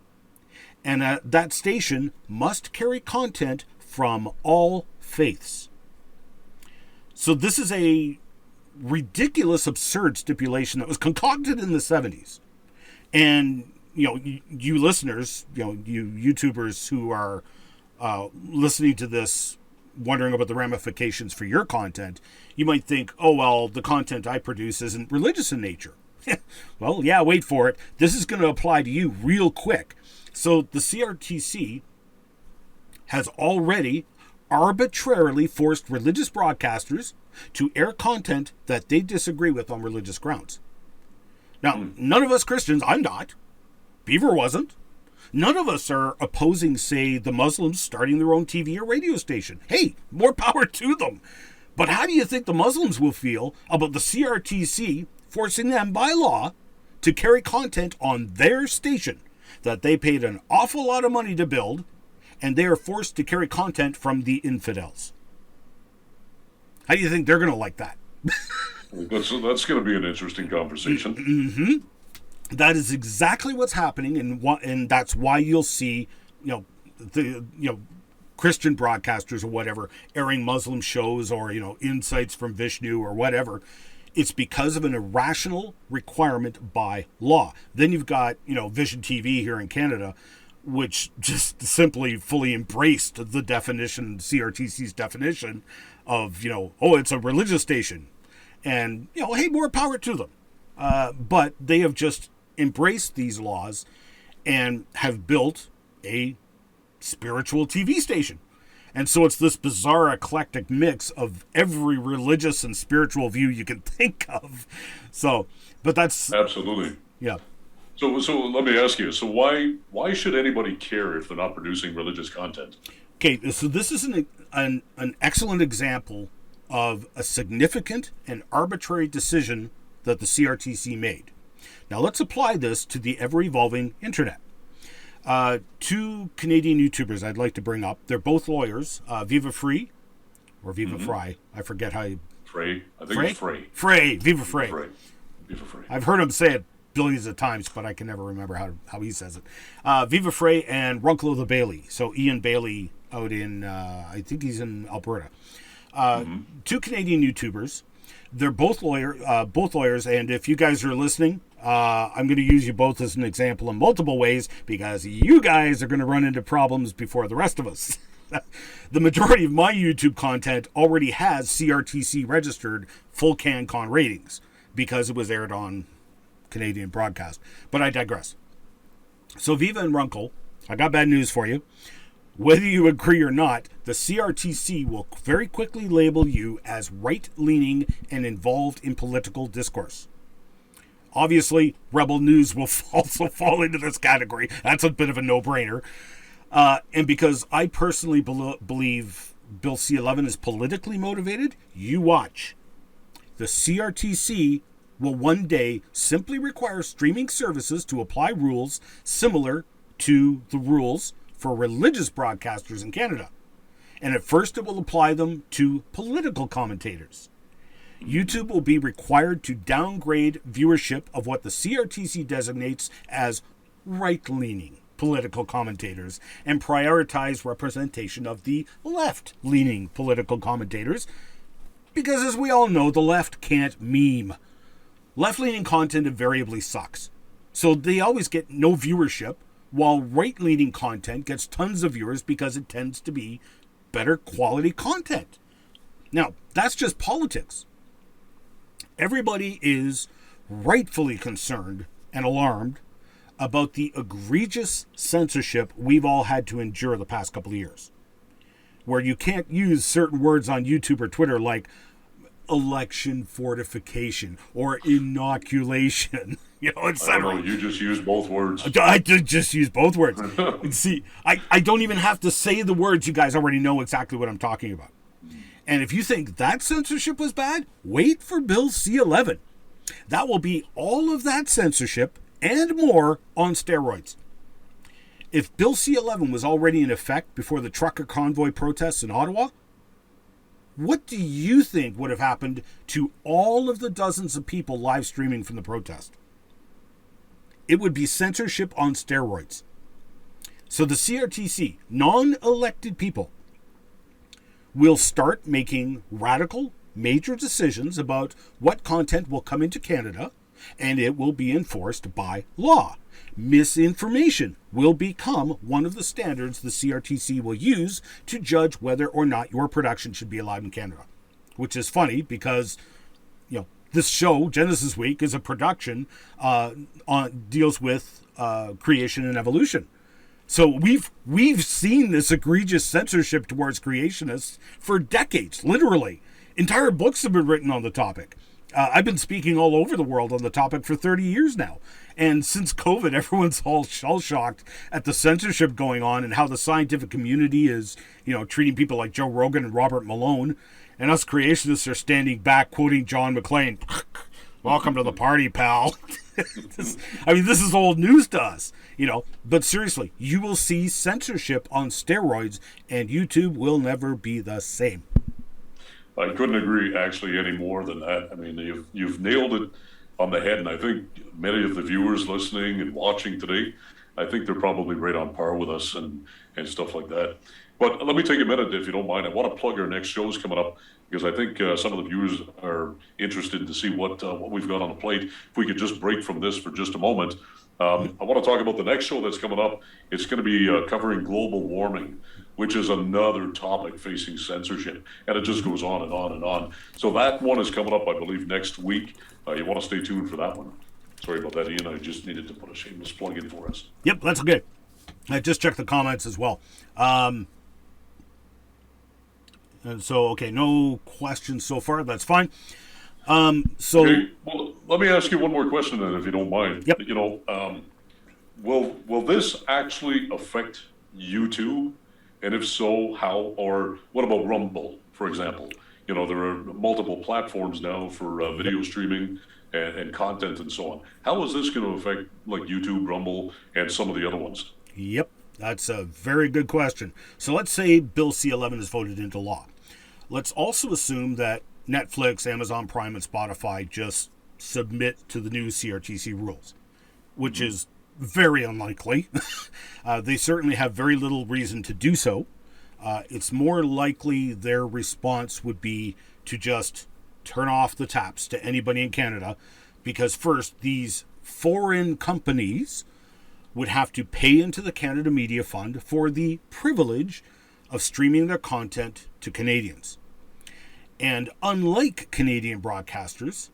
and that station must carry content from all faiths. So this is a ridiculous, absurd stipulation that was concocted in the 70s. And, you listeners, you YouTubers who are listening to this, wondering about the ramifications for your content, you might think, oh, well, the content I produce isn't religious in nature. Well, yeah, wait for it. This is going to apply to you real quick. So the CRTC has already arbitrarily forced religious broadcasters to air content that they disagree with on religious grounds. Now, none of us Christians, I'm not. Beaver wasn't. None of us are opposing, say, the Muslims starting their own TV or radio station. Hey, more power to them. But how do you think the Muslims will feel about the CRTC forcing them by law to carry content on their station that they paid an awful lot of money to build, and they are forced to carry content from the infidels? How do you think they're going to like that? That's going to be an interesting conversation. Mm-hmm. That is exactly what's happening, and that's why you'll see, Christian broadcasters or whatever airing Muslim shows or insights from Vishnu or whatever. It's because of an irrational requirement by law. Then you've got Vision TV here in Canada, which just simply fully embraced the definition, CRTC's definition of it's a religious station, and hey, more power to them. But they have just embraced these laws and have built a spiritual TV station. And so it's this bizarre eclectic mix of every religious and spiritual view you can think of. So, but that's absolutely, yeah. So let me ask you. So why should anybody care if they're not producing religious content? Okay, so this is an excellent example of a significant and arbitrary decision that the CRTC made. Now let's apply this to the ever-evolving internet. Two Canadian YouTubers I'd like to bring up. They're both lawyers, Viva Free, or Viva Fry. I forget how you... Frey. I think it's Frey. Frey. Viva Frey. Viva Frey. I've heard him say it billions of times, but I can never remember how he says it. Viva Frey and Runkle the Bailey. So Ian Bailey out in, I think he's in Alberta. Two Canadian YouTubers. They're both lawyers, and if you guys are listening, I'm going to use you both as an example in multiple ways because you guys are going to run into problems before the rest of us. The majority of my YouTube content already has CRTC registered full CanCon ratings because it was aired on Canadian broadcast. But I digress. So Viva and Runkle, I got bad news for you. Whether you agree or not, the CRTC will very quickly label you as right-leaning and involved in political discourse. Obviously, Rebel News will also fall into this category. That's a bit of a no-brainer. And because I personally believe Bill C-11 is politically motivated, you watch. The CRTC will one day simply require streaming services to apply rules similar to the rules for religious broadcasters in Canada. And at first it will apply them to political commentators. YouTube will be required to downgrade viewership of what the CRTC designates as right-leaning political commentators and prioritize representation of the left-leaning political commentators because, as we all know, the left can't meme. Left-leaning content invariably sucks. So they always get no viewership, while right-leaning content gets tons of viewers because it tends to be better quality content. Now, that's just politics. Everybody is rightfully concerned and alarmed about the egregious censorship we've all had to endure the past couple of years, where you can't use certain words on YouTube or Twitter like election fortification or inoculation, etc. I don't know, you just used both words. I did just use both words. See, I don't even have to say the words. You guys already know exactly what I'm talking about. And if you think that censorship was bad, wait for Bill C-11. That will be all of that censorship and more on steroids. If Bill C-11 was already in effect before the trucker convoy protests in Ottawa, what do you think would have happened to all of the dozens of people live streaming from the protest? It would be censorship on steroids. So the CRTC, non-elected people, will start making radical, major decisions about what content will come into Canada, and it will be enforced by law. Misinformation will become one of the standards the CRTC will use to judge whether or not your production should be allowed in Canada. Which is funny because, this show, Genesis Week, is a production deals with creation and evolution. So we've seen this egregious censorship towards creationists for decades, literally. Entire books have been written on the topic. I've been speaking all over the world on the topic for 30 years now. And since COVID, everyone's all shell-shocked at the censorship going on and how the scientific community is, treating people like Joe Rogan and Robert Malone. And us creationists are standing back quoting John McClane. Welcome to the party, pal. This is old news to us, But seriously, you will see censorship on steroids, and YouTube will never be the same. I couldn't agree actually any more than that. I mean, you've nailed it on the head, and I think many of the viewers listening and watching today, I think they're probably right on par with us and stuff like that. But let me take a minute, if you don't mind. I want to plug our next shows coming up because I think some of the viewers are interested to see what we've got on the plate. If we could just break from this for just a moment. I want to talk about the next show that's coming up. It's going to be covering global warming, which is another topic facing censorship. And it just goes on and on and on. So that one is coming up, I believe, next week. You want to stay tuned for that one. Sorry about that, Ian. I just needed to put a shameless plug in for us. Yep, that's okay. I just checked the comments as well. And so, okay, no questions so far. That's fine. Okay, well, let me ask you one more question then, if you don't mind. Yep. Will this actually affect YouTube? And if so, how? Or what about Rumble, for example? There are multiple platforms now for video streaming and content and so on. How is this going to affect like YouTube, Rumble, and some of the other ones? Yep, that's a very good question. So let's say Bill C-11 is voted into law. Let's also assume that Netflix, Amazon Prime, and Spotify just submit to the new CRTC rules, which is very unlikely. They certainly have very little reason to do so. It's more likely their response would be to just turn off the taps to anybody in Canada, because first, these foreign companies would have to pay into the Canada Media Fund for the privilege of streaming their content to Canadians. And unlike Canadian broadcasters,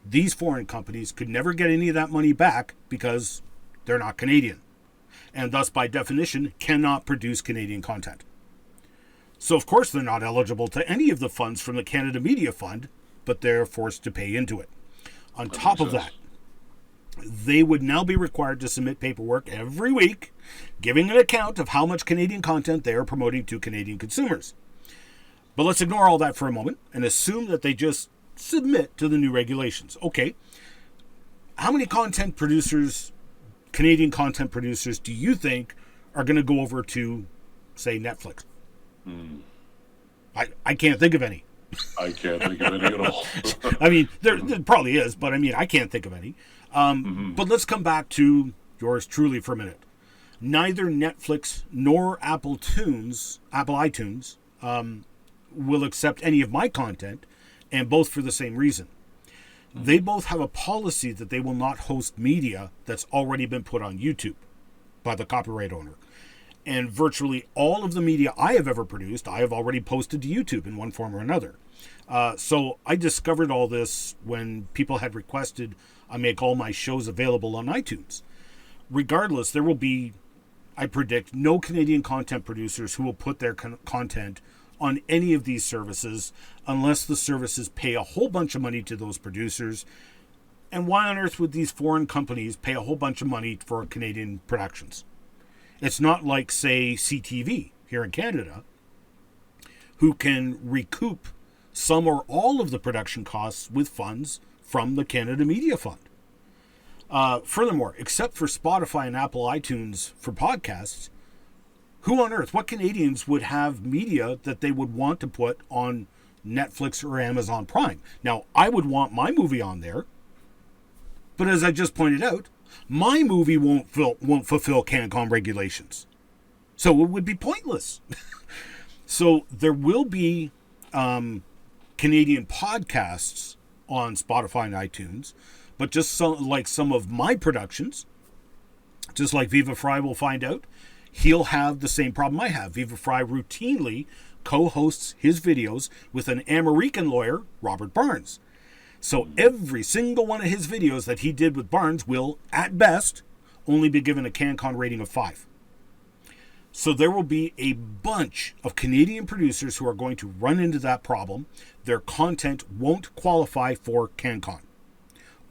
these foreign companies could never get any of that money back because they're not Canadian, and thus by definition cannot produce Canadian content. So of course they're not eligible to any of the funds from the Canada Media Fund, but they're forced to pay into it. On top of that, they would now be required to submit paperwork every week giving an account of how much Canadian content they are promoting to Canadian consumers. But let's ignore all that for a moment and assume that they just submit to the new regulations. Okay, how many content producers, Canadian content producers, do you think are going to go over to, say, Netflix? I can't think of any. I can't think of any at all. I mean, there probably is, but I mean, I can't think of any. But let's come back to yours truly for a minute. Neither Netflix nor Apple iTunes, will accept any of my content, and both for the same reason. They both have a policy that they will not host media that's already been put on YouTube by the copyright owner. And virtually all of the media I have ever produced, I have already posted to YouTube in one form or another. So I discovered all this when people had requested I make all my shows available on iTunes. Regardless, there will be, I predict, no Canadian content producers who will put their content on any of these services unless the services pay a whole bunch of money to those producers. And why on earth would these foreign companies pay a whole bunch of money for Canadian productions? It's not like, say, CTV here in Canada, who can recoup some or all of the production costs with funds from the Canada Media Fund. Furthermore, except for Spotify and Apple iTunes for podcasts, who on earth, what Canadians would have media that they would want to put on Netflix or Amazon Prime? Now, I would want my movie on there, but as I just pointed out, my movie won't fulfill CanCon regulations. So it would be pointless. So there will be Canadian podcasts on Spotify and iTunes, but just some of my productions, just like Viva Fry will find out, he'll have the same problem I have. Viva Fry routinely co-hosts his videos with an American lawyer, Robert Barnes. So every single one of his videos that he did with Barnes will, at best, only be given a CanCon rating of 5. So there will be a bunch of Canadian producers who are going to run into that problem. Their content won't qualify for CanCon.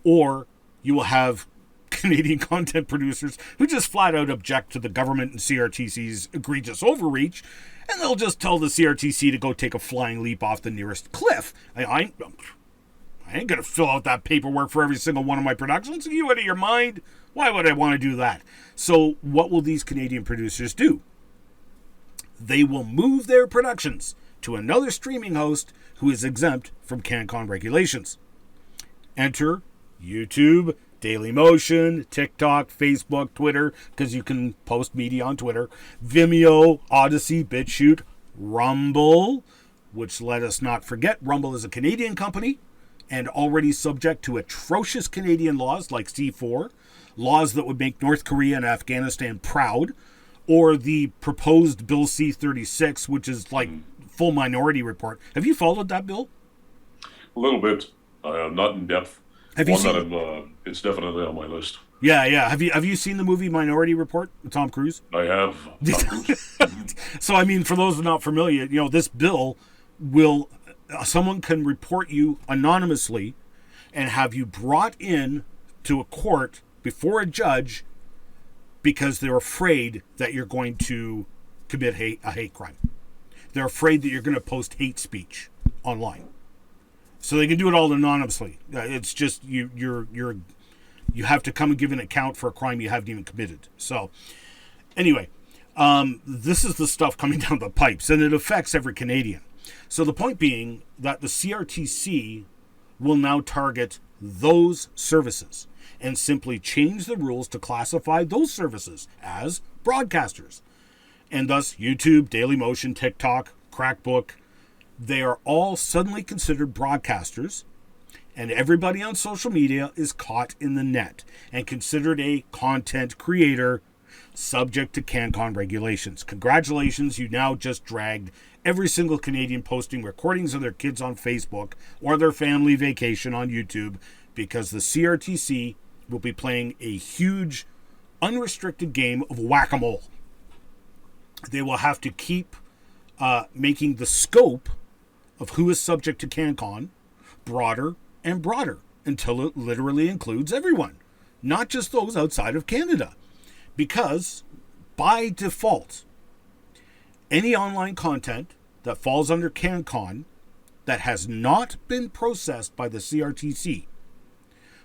Or you will have Canadian content producers who just flat out object to the government and CRTC's egregious overreach, and they'll just tell the CRTC to go take a flying leap off the nearest cliff. I ain't going to fill out that paperwork for every single one of my productions. Are you out of your mind? Why would I want to do that? So what will these Canadian producers do? They will move their productions to another streaming host who is exempt from CanCon regulations. Enter YouTube, Dailymotion, TikTok, Facebook, Twitter, because you can post media on Twitter, Vimeo, Odyssey, BitChute, Rumble, which let us not forget, Rumble is a Canadian company and already subject to atrocious Canadian laws like C4, laws that would make North Korea and Afghanistan proud, or the proposed Bill C-36, which is like full Minority Report. Have you followed that bill? A little bit, not in depth. Have you seen? It's definitely on my list. Yeah. Have you seen the movie Minority Report with Tom Cruise? I have. Tom Cruise. So, I mean, for those who are not familiar, this bill will, someone can report you anonymously and have you brought in to a court before a judge because they're afraid that you're going to commit a hate crime. They're afraid that you're going to post hate speech online. So they can do it all anonymously. It's just you have to come and give an account for a crime you haven't even committed. So anyway, this is the stuff coming down the pipes, and it affects every Canadian. So the point being that the CRTC will now target those services and simply change the rules to classify those services as broadcasters. And thus YouTube, Dailymotion, TikTok, Crackbook, they are all suddenly considered broadcasters, and everybody on social media is caught in the net and considered a content creator subject to CanCon regulations. Congratulations, you now just dragged every single Canadian posting recordings of their kids on Facebook or their family vacation on YouTube, because the CRTC will be playing a huge, unrestricted game of whack-a-mole. They will have to keep making the scope of who is subject to CanCon broader and broader until it literally includes everyone, not just those outside of Canada. Because by default, any online content that falls under CanCon that has not been processed by the CRTC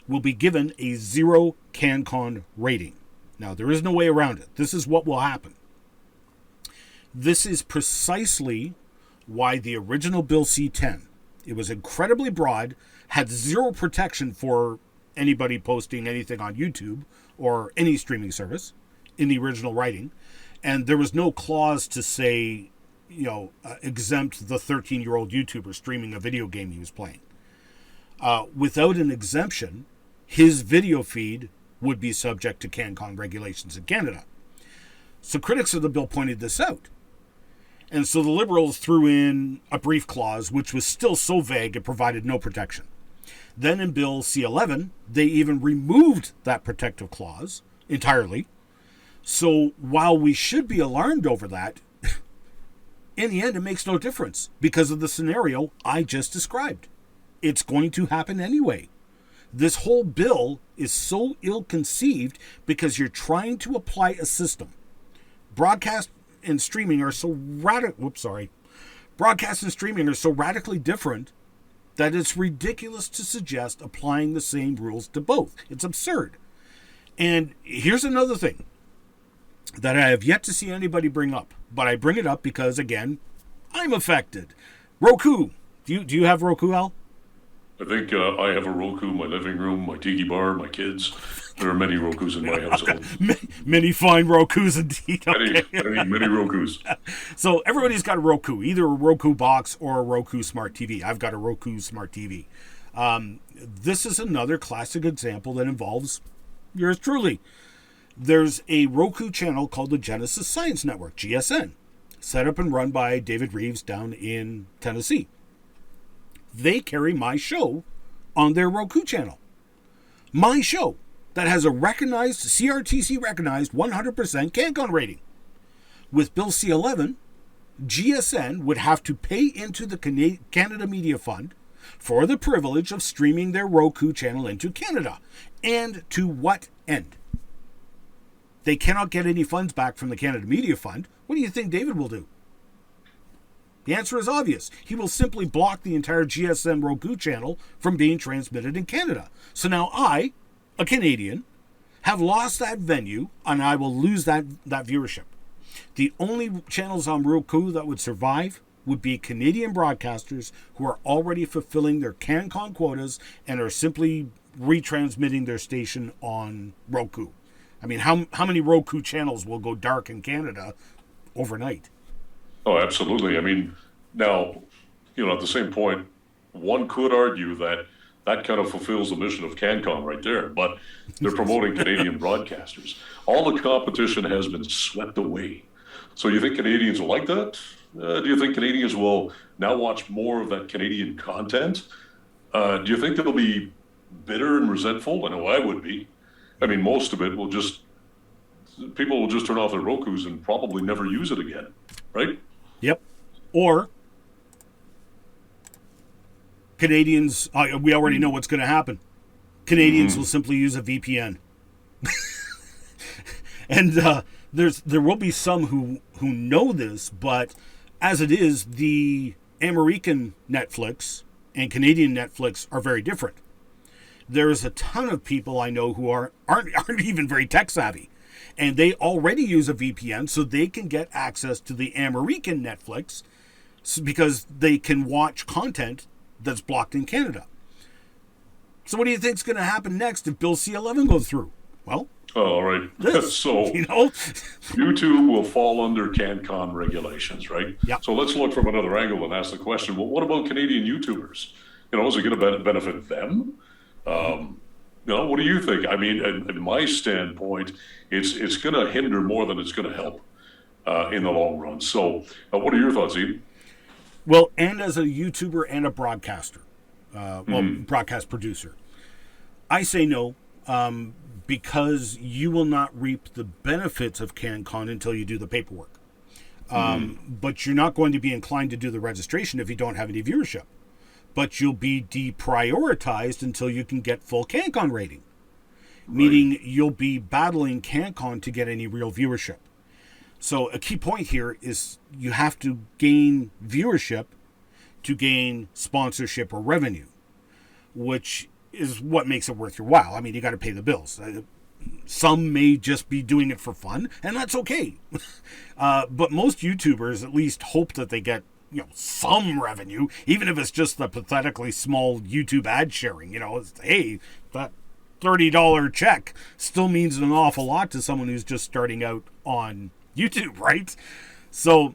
will be given a 0 CanCon rating. Now, there is no way around it. This is what will happen. This is precisely why the original Bill C-10, it was incredibly broad, had 0 protection for anybody posting anything on YouTube or any streaming service in the original writing, and there was no clause to say, exempt the 13-year-old YouTuber streaming a video game he was playing. Without an exemption, his video feed would be subject to CanCon regulations in Canada. So critics of the bill pointed this out. And so the Liberals threw in a brief clause, which was still so vague it provided no protection. Then in Bill C-11, they even removed that protective clause entirely. So while we should be alarmed over that, in the end, it makes no difference because of the scenario I just described. It's going to happen anyway. This whole bill is so ill-conceived because you're trying to apply a system. Broadcast and streaming are so Broadcast and streaming are so radically different that it's ridiculous to suggest applying the same rules to both. It's absurd. And here's another thing that I have yet to see anybody bring up, but I bring it up because, again, I'm affected. Roku. Do you have Roku, Al? I think I have a Roku in my living room, my tiki bar, my kids. There are many Rokus in my household. Many fine Rokus indeed. Okay. Many Rokus. So everybody's got a Roku, either a Roku box or a Roku Smart TV. I've got a Roku Smart TV. This is another classic example that involves yours truly. There's a Roku channel called the Genesis Science Network, GSN, set up and run by David Reeves down in Tennessee. They carry my show on their Roku channel. My show that has a recognized, CRTC recognized 100% CanCon rating. With Bill C-11, GSN would have to pay into the Canada Media Fund for the privilege of streaming their Roku channel into Canada. And to what end? They cannot get any funds back from the Canada Media Fund. What do you think David will do? The answer is obvious. He will simply block the entire GSN Roku channel from being transmitted in Canada. So now I, a Canadian, have lost that venue, and I will lose that viewership. The only channels on Roku that would survive would be Canadian broadcasters who are already fulfilling their CanCon quotas and are simply retransmitting their station on Roku. I mean, how many Roku channels will go dark in Canada overnight? Oh, absolutely. I mean, now, at the same point, one could argue that that kind of fulfills the mission of CanCon right there, but they're promoting Canadian broadcasters. All the competition has been swept away. So you think Canadians will like that? Do you think Canadians will now watch more of that Canadian content? Do you think they'll be bitter and resentful? I know I would be. I mean, most of it people will just turn off their Rokus and probably never use it again, right? Yep. Or Canadians, we already know what's going to happen. Canadians will simply use a VPN. And there will be some who know this, but as it is, the American Netflix and Canadian Netflix are very different. There's a ton of people I know who aren't even very tech savvy, and they already use a VPN so they can get access to the American Netflix because they can watch content that's blocked in Canada. So what do you think is going to happen next if Bill C-11 goes through? Well, all right. So YouTube will fall under CanCon regulations, right? Yeah. So let's look from another angle and ask the question, well, what about Canadian YouTubers? Is it going to benefit them? No, what do you think? I mean, in my standpoint, it's going to hinder more than it's going to help in the long run. So, what are your thoughts, Eden? Well, and as a YouTuber and a broadcaster, broadcast producer, I say no, because you will not reap the benefits of CanCon until you do the paperwork. But you're not going to be inclined to do the registration if you don't have any viewership. But you'll be deprioritized until you can get full CanCon rating, meaning you'll be battling CanCon to get any real viewership. So a key point here is you have to gain viewership to gain sponsorship or revenue, which is what makes it worth your while. I mean, you got to pay the bills. Some may just be doing it for fun, and that's okay. But most YouTubers at least hope that they get some revenue, even if it's just the pathetically small YouTube ad sharing. Hey, that $30 check still means an awful lot to someone who's just starting out on YouTube, right? So,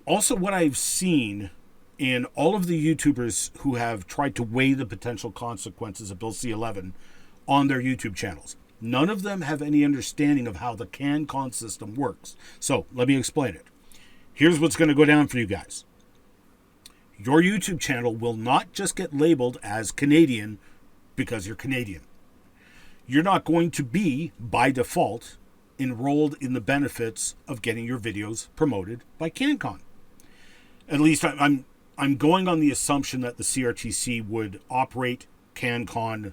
also what I've seen in all of the YouTubers who have tried to weigh the potential consequences of Bill C-11 on their YouTube channels, none of them have any understanding of how the CanCon system works. So, let me explain it. Here's what's going to go down for you guys. Your YouTube channel will not just get labeled as Canadian because you're Canadian. You're not going to be, by default, enrolled in the benefits of getting your videos promoted by CanCon. At least I'm going on the assumption that the CRTC would operate CanCon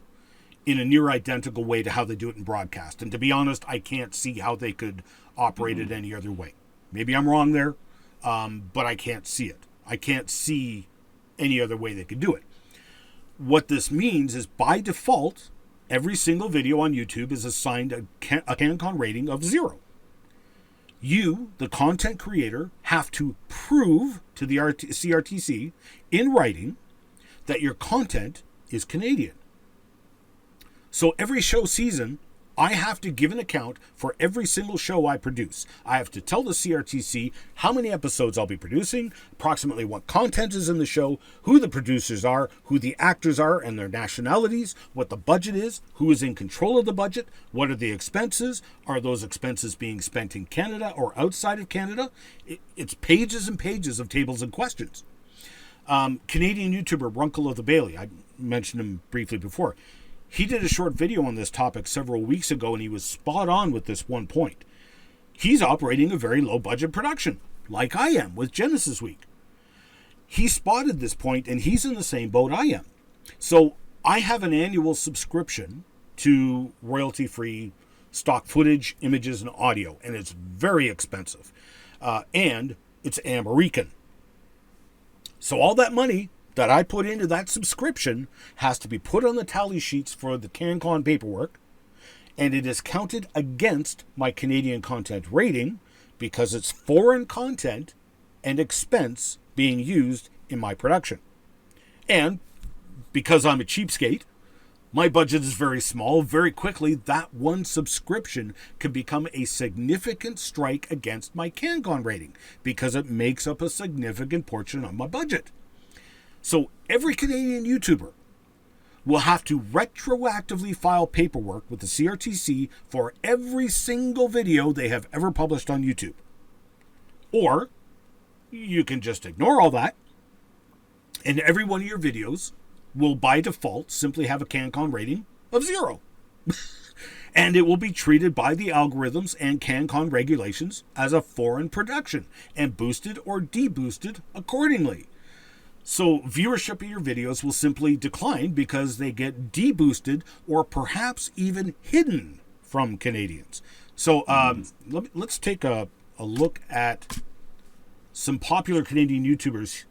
in a near identical way to how they do it in broadcast. And to be honest, I can't see how they could operate it any other way. Maybe I'm wrong there, but I can't see it. I can't see any other way they could do it. What this means is, by default, every single video on YouTube is assigned a CanCon rating of 0. You, the content creator, have to prove to the CRTC in writing that your content is Canadian. So every show season, I have to give an account for every single show I produce. I have to tell the CRTC how many episodes I'll be producing, approximately what content is in the show, who the producers are, who the actors are and their nationalities, what the budget is, who is in control of the budget, what are the expenses, are those expenses being spent in Canada or outside of Canada? It's pages and pages of tables and questions. Canadian YouTuber Rumble of the Bailey, I mentioned him briefly before. He did a short video on this topic several weeks ago, and he was spot on with this one point. He's operating a very low budget production, like I am with Genesis Week. He spotted this point, and he's in the same boat I am. So I have an annual subscription to royalty-free stock footage, images, and audio, and it's very expensive. And it's American. So all that money that I put into that subscription has to be put on the tally sheets for the CanCon paperwork, and it is counted against my Canadian content rating because it's foreign content and expense being used in my production. And because I'm a cheapskate, my budget is very small. Very quickly, that one subscription can become a significant strike against my CanCon rating because it makes up a significant portion of my budget. So every Canadian YouTuber will have to retroactively file paperwork with the CRTC for every single video they have ever published on YouTube. Or you can just ignore all that, and every one of your videos will by default simply have a CanCon rating of 0. And it will be treated by the algorithms and CanCon regulations as a foreign production and boosted or deboosted accordingly. So viewership of your videos will simply decline because they get deboosted or perhaps even hidden from Canadians. So let's take a look at some popular Canadian YouTubers.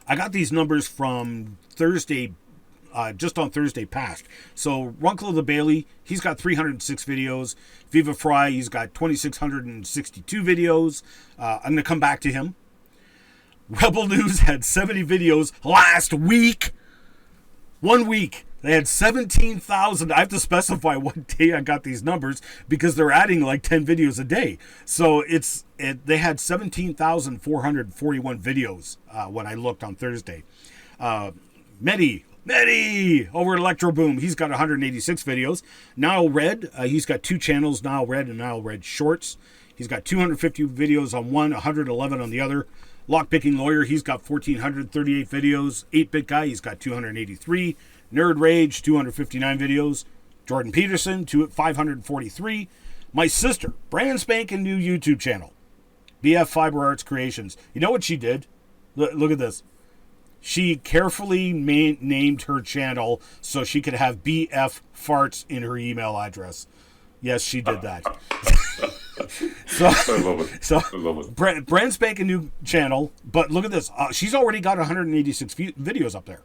I got these numbers from Thursday, just on Thursday past. So Rumble of the Bailey, he's got 306 videos. Viva Fry, he's got 2,662 videos. I'm going to come back to him. Rebel News had 70 videos last week. 1 week. They had 17,000. I have to specify what day I got these numbers because they're adding like 10 videos a day. So they had 17,441 videos when I looked on Thursday. Medi, Medi over at Electro Boom. He's got 186 videos. Nile Red, he's got 2 channels, Nile Red and Nile Red Shorts. He's got 250 videos on one, 111 on the other. Lockpicking Lawyer, he's got 1,438 videos. 8-Bit Guy, he's got 283. Nerd Rage, 259 videos. Jordan Peterson, 543. My sister, brand spanking new YouTube channel, BF Fiber Arts Creations. You know what she did? Look at this. She carefully named her channel so she could have BF Farts in her email address. Yes, she did that. I love it. So, I love it. brand spanking new channel, but look at this. She's already got 186 videos up there.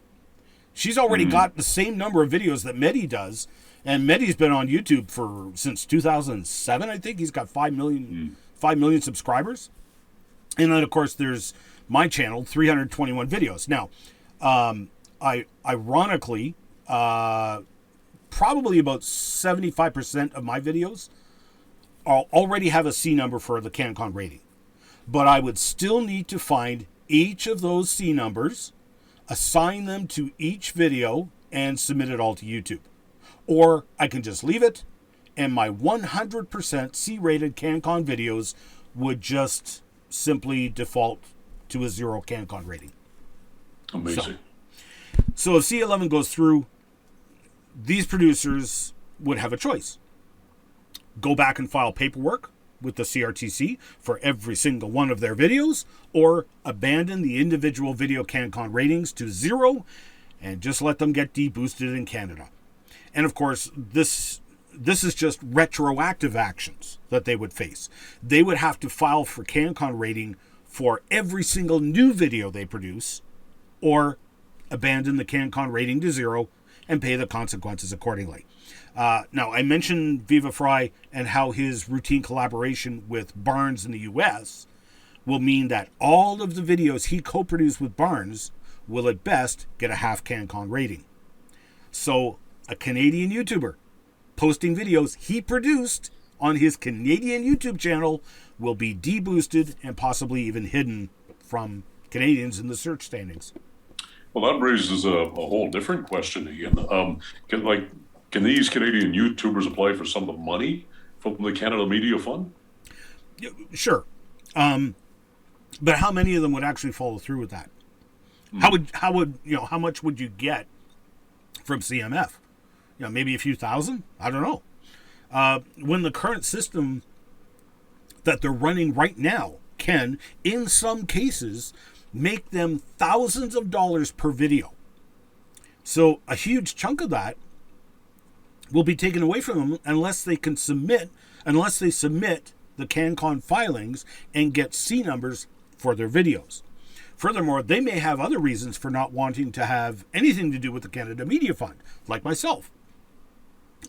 She's already got the same number of videos that Medi does, and Medi's been on YouTube since 2007, I think. He's got 5 million subscribers. And then, of course, there's my channel, 321 videos. Now, ironically, probably about 75% of my videos already have a C number for the CanCon rating. But I would still need to find each of those C numbers, assign them to each video, and submit it all to YouTube. Or I can just leave it, and my 100% C-rated CanCon videos would just simply default to a 0 CanCon rating. Amazing. So if C-11 goes through, these producers would have a choice. Go back and file paperwork with the CRTC for every single one of their videos, or abandon the individual video CanCon ratings to 0 and just let them get deboosted in Canada. And of course, this is just retroactive actions that they would face. They would have to file for CanCon rating for every single new video they produce, or abandon the CanCon rating to 0 and pay the consequences accordingly. Now, I mentioned Viva Fry and how his routine collaboration with Barnes in the US will mean that all of the videos he co-produced with Barnes will at best get a half CanCon rating. So, a Canadian YouTuber posting videos he produced on his Canadian YouTube channel will be deboosted and possibly even hidden from Canadians in the search standings. Well, that raises a whole different question again. Can these Canadian YouTubers apply for some of the money from the Canada Media Fund? Sure. But how many of them would actually follow through with that? How much would you get from CMF? Maybe a few thousand? I don't know. When the current system that they're running right now can, in some cases, make them thousands of dollars per video. So a huge chunk of that will be taken away from them unless they submit the CanCon filings and get C numbers for their videos. Furthermore, they may have other reasons for not wanting to have anything to do with the Canada Media Fund, like myself.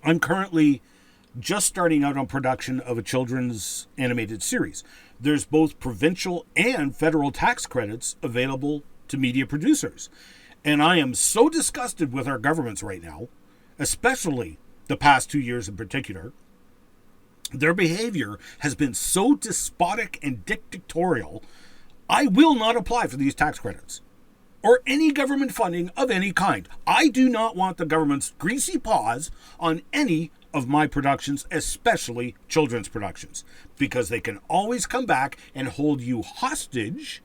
I'm currently just starting out on production of a children's animated series. There's both provincial and federal tax credits available to media producers. And I am so disgusted with our governments right now, especially the past 2 years in particular. Their behavior has been so despotic and dictatorial, I will not apply for these tax credits or any government funding of any kind. I do not want the government's greasy paws on any of my productions, especially children's productions, because they can always come back and hold you hostage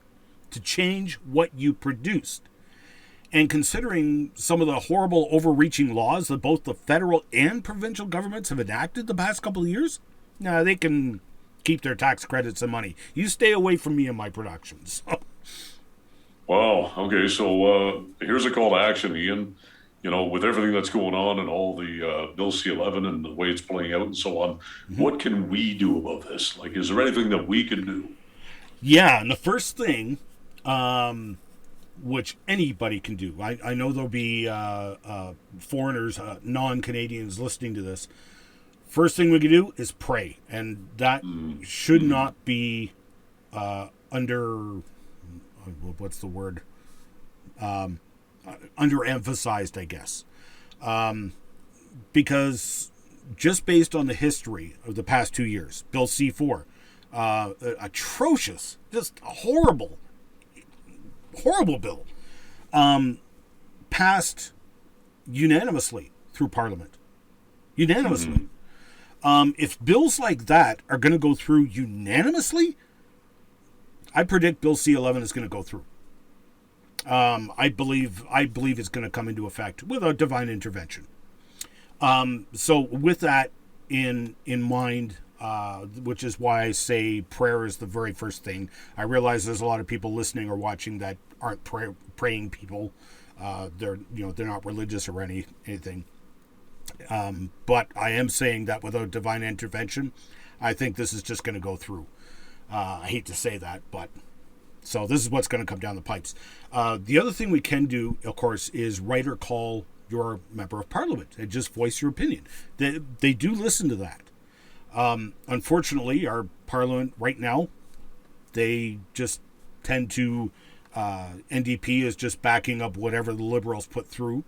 to change what you produced. And considering some of the horrible overreaching laws that both the federal and provincial governments have enacted the past couple of years, they can keep their tax credits and money. You stay away from me and my productions. Wow. Okay. So here's a call to action, Ian. With everything that's going on and all the Bill C-11 and the way it's playing out and so on, what can we do about this? Is there anything that we can do? Yeah. And the first thing, which anybody can do, I know there'll be foreigners, non-Canadians listening to this. First thing we can do is pray. And that should not be under... what's the word? Underemphasized, I guess. Because just based on the history of the past 2 years, Bill C-4, atrocious, just horrible bill, passed unanimously through Parliament. Unanimously. If bills like that are going to go through unanimously, I predict Bill C-11 is going to go through. I believe it's going to come into effect without divine intervention. So with that in mind, which is why I say prayer is the very first thing. I realize there's a lot of people listening or watching that aren't praying people. They're not religious or anything. But I am saying that without divine intervention, I think this is just going to go through. I hate to say that, but so this is what's going to come down the pipes. The other thing we can do, of course, is write or call your member of parliament and just voice your opinion. They do listen to that. Unfortunately, our parliament right now, they just tend to, NDP is just backing up whatever the Liberals put through.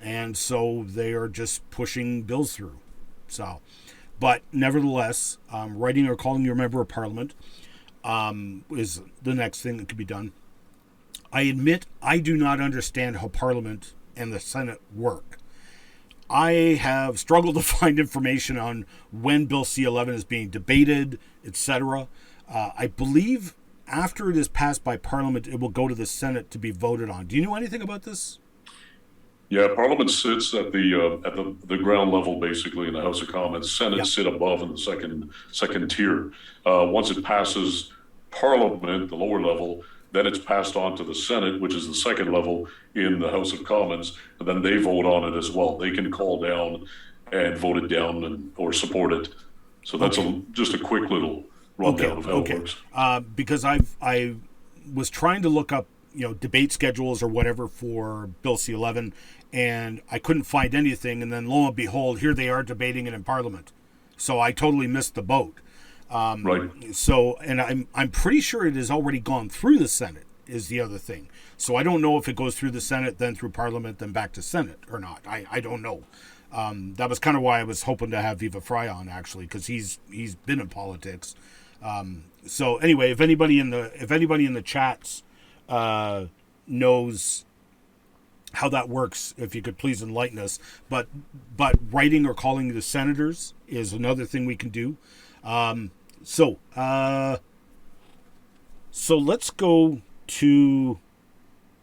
And so they are just pushing bills through. So, but nevertheless, writing or calling your member of parliament is the next thing that could be done. I admit I do not understand how Parliament and the Senate work. I have struggled to find information on when Bill C-11 is being debated, etc. I believe after it is passed by Parliament, it will go to the Senate to be voted on. Do you know anything about this? Yeah, Parliament sits at the ground level, basically, in the House of Commons. Senate sit above in the second tier. Once it passes Parliament, the lower level, then it's passed on to the Senate, which is the second level in the House of Commons, and then they vote on it as well. They can call down and vote it down or support it. So that's just a quick little rundown of how it works. Because I was trying to look up debate schedules or whatever for Bill C-11, and I couldn't find anything. And then lo and behold, here they are debating it in Parliament. So I totally missed the boat. Right. So, and I'm pretty sure it has already gone through the Senate is the other thing. So I don't know if it goes through the Senate, then through Parliament, then back to Senate or not. I don't know. That was kind of why I was hoping to have Viva Fry on, actually, because he's been in politics. So anyway, if anybody in the chats knows how that works, if you could please enlighten us. But writing or calling the senators is another thing we can do. So let's go to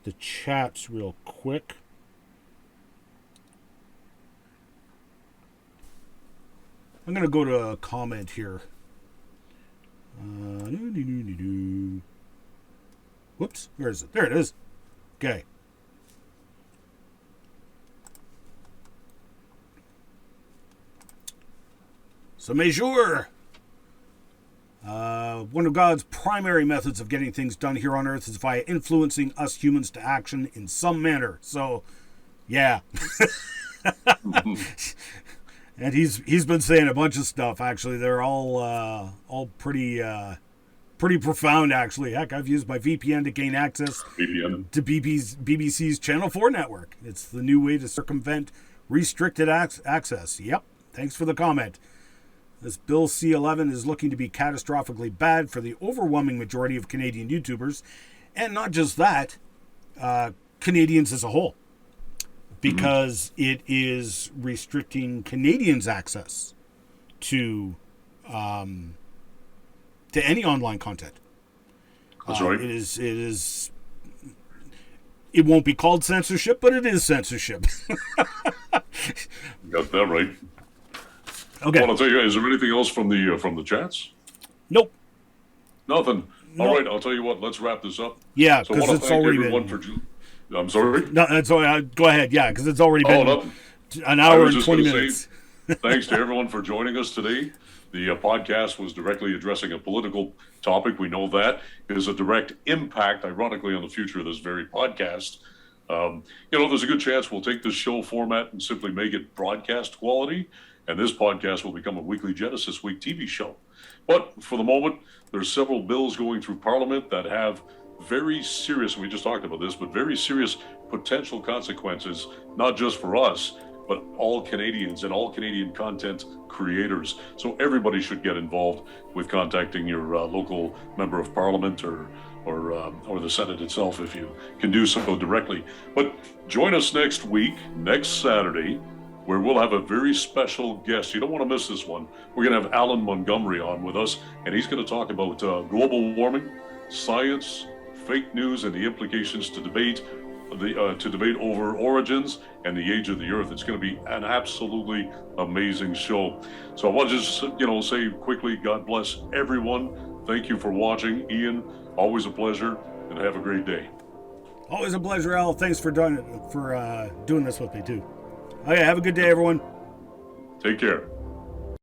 the chats real quick. I'm going to go to a comment here. Whoops, where is it? There it is. Okay. So, Major, one of God's primary methods of getting things done here on Earth is via influencing us humans to action in some manner. So, yeah. And he's been saying a bunch of stuff. Actually, they're all pretty profound. Actually, heck, I've used my VPN to gain access to BBC's Channel 4 network. It's the new way to circumvent restricted access. Yep. Thanks for the comment. This Bill C-11 is looking to be catastrophically bad for the overwhelming majority of Canadian YouTubers, and not just that, Canadians as a whole, because it is restricting Canadians' access to any online content. That's right. It is. It won't be called censorship, but it is censorship. Got that right. Okay. Well, I'll tell you, is there anything else from the chats? Nope. Nothing. Nope. All right, I'll tell you what. Let's wrap this up. Yeah, so because it's already been. I'm sorry. No, that's all right. Go ahead. Yeah, because it's already been an hour and 20 minutes. Thanks to everyone for joining us today. The podcast was directly addressing a political topic. We know that. It is a direct impact, ironically, on the future of this very podcast. There's a good chance we'll take this show format and simply make it broadcast quality, and this podcast will become a weekly Genesis Week TV show. But for the moment, there's several bills going through Parliament that have very serious, we just talked about this, but very serious potential consequences, not just for us, but all Canadians and all Canadian content creators. So everybody should get involved with contacting your local member of parliament or the Senate itself if you can do so directly. But join us next week, next Saturday, where we'll have a very special guest. You don't want to miss this one. We're going to have Alan Montgomery on with us, and he's going to talk about global warming, science, fake news, and the implications to debate over origins and the age of the Earth. It's going to be an absolutely amazing show. So I want to just say quickly, God bless everyone. Thank you for watching, Ian. Always a pleasure, and have a great day. Always a pleasure, Al. Thanks for doing this with me too. Okay, have a good day, everyone. Take care.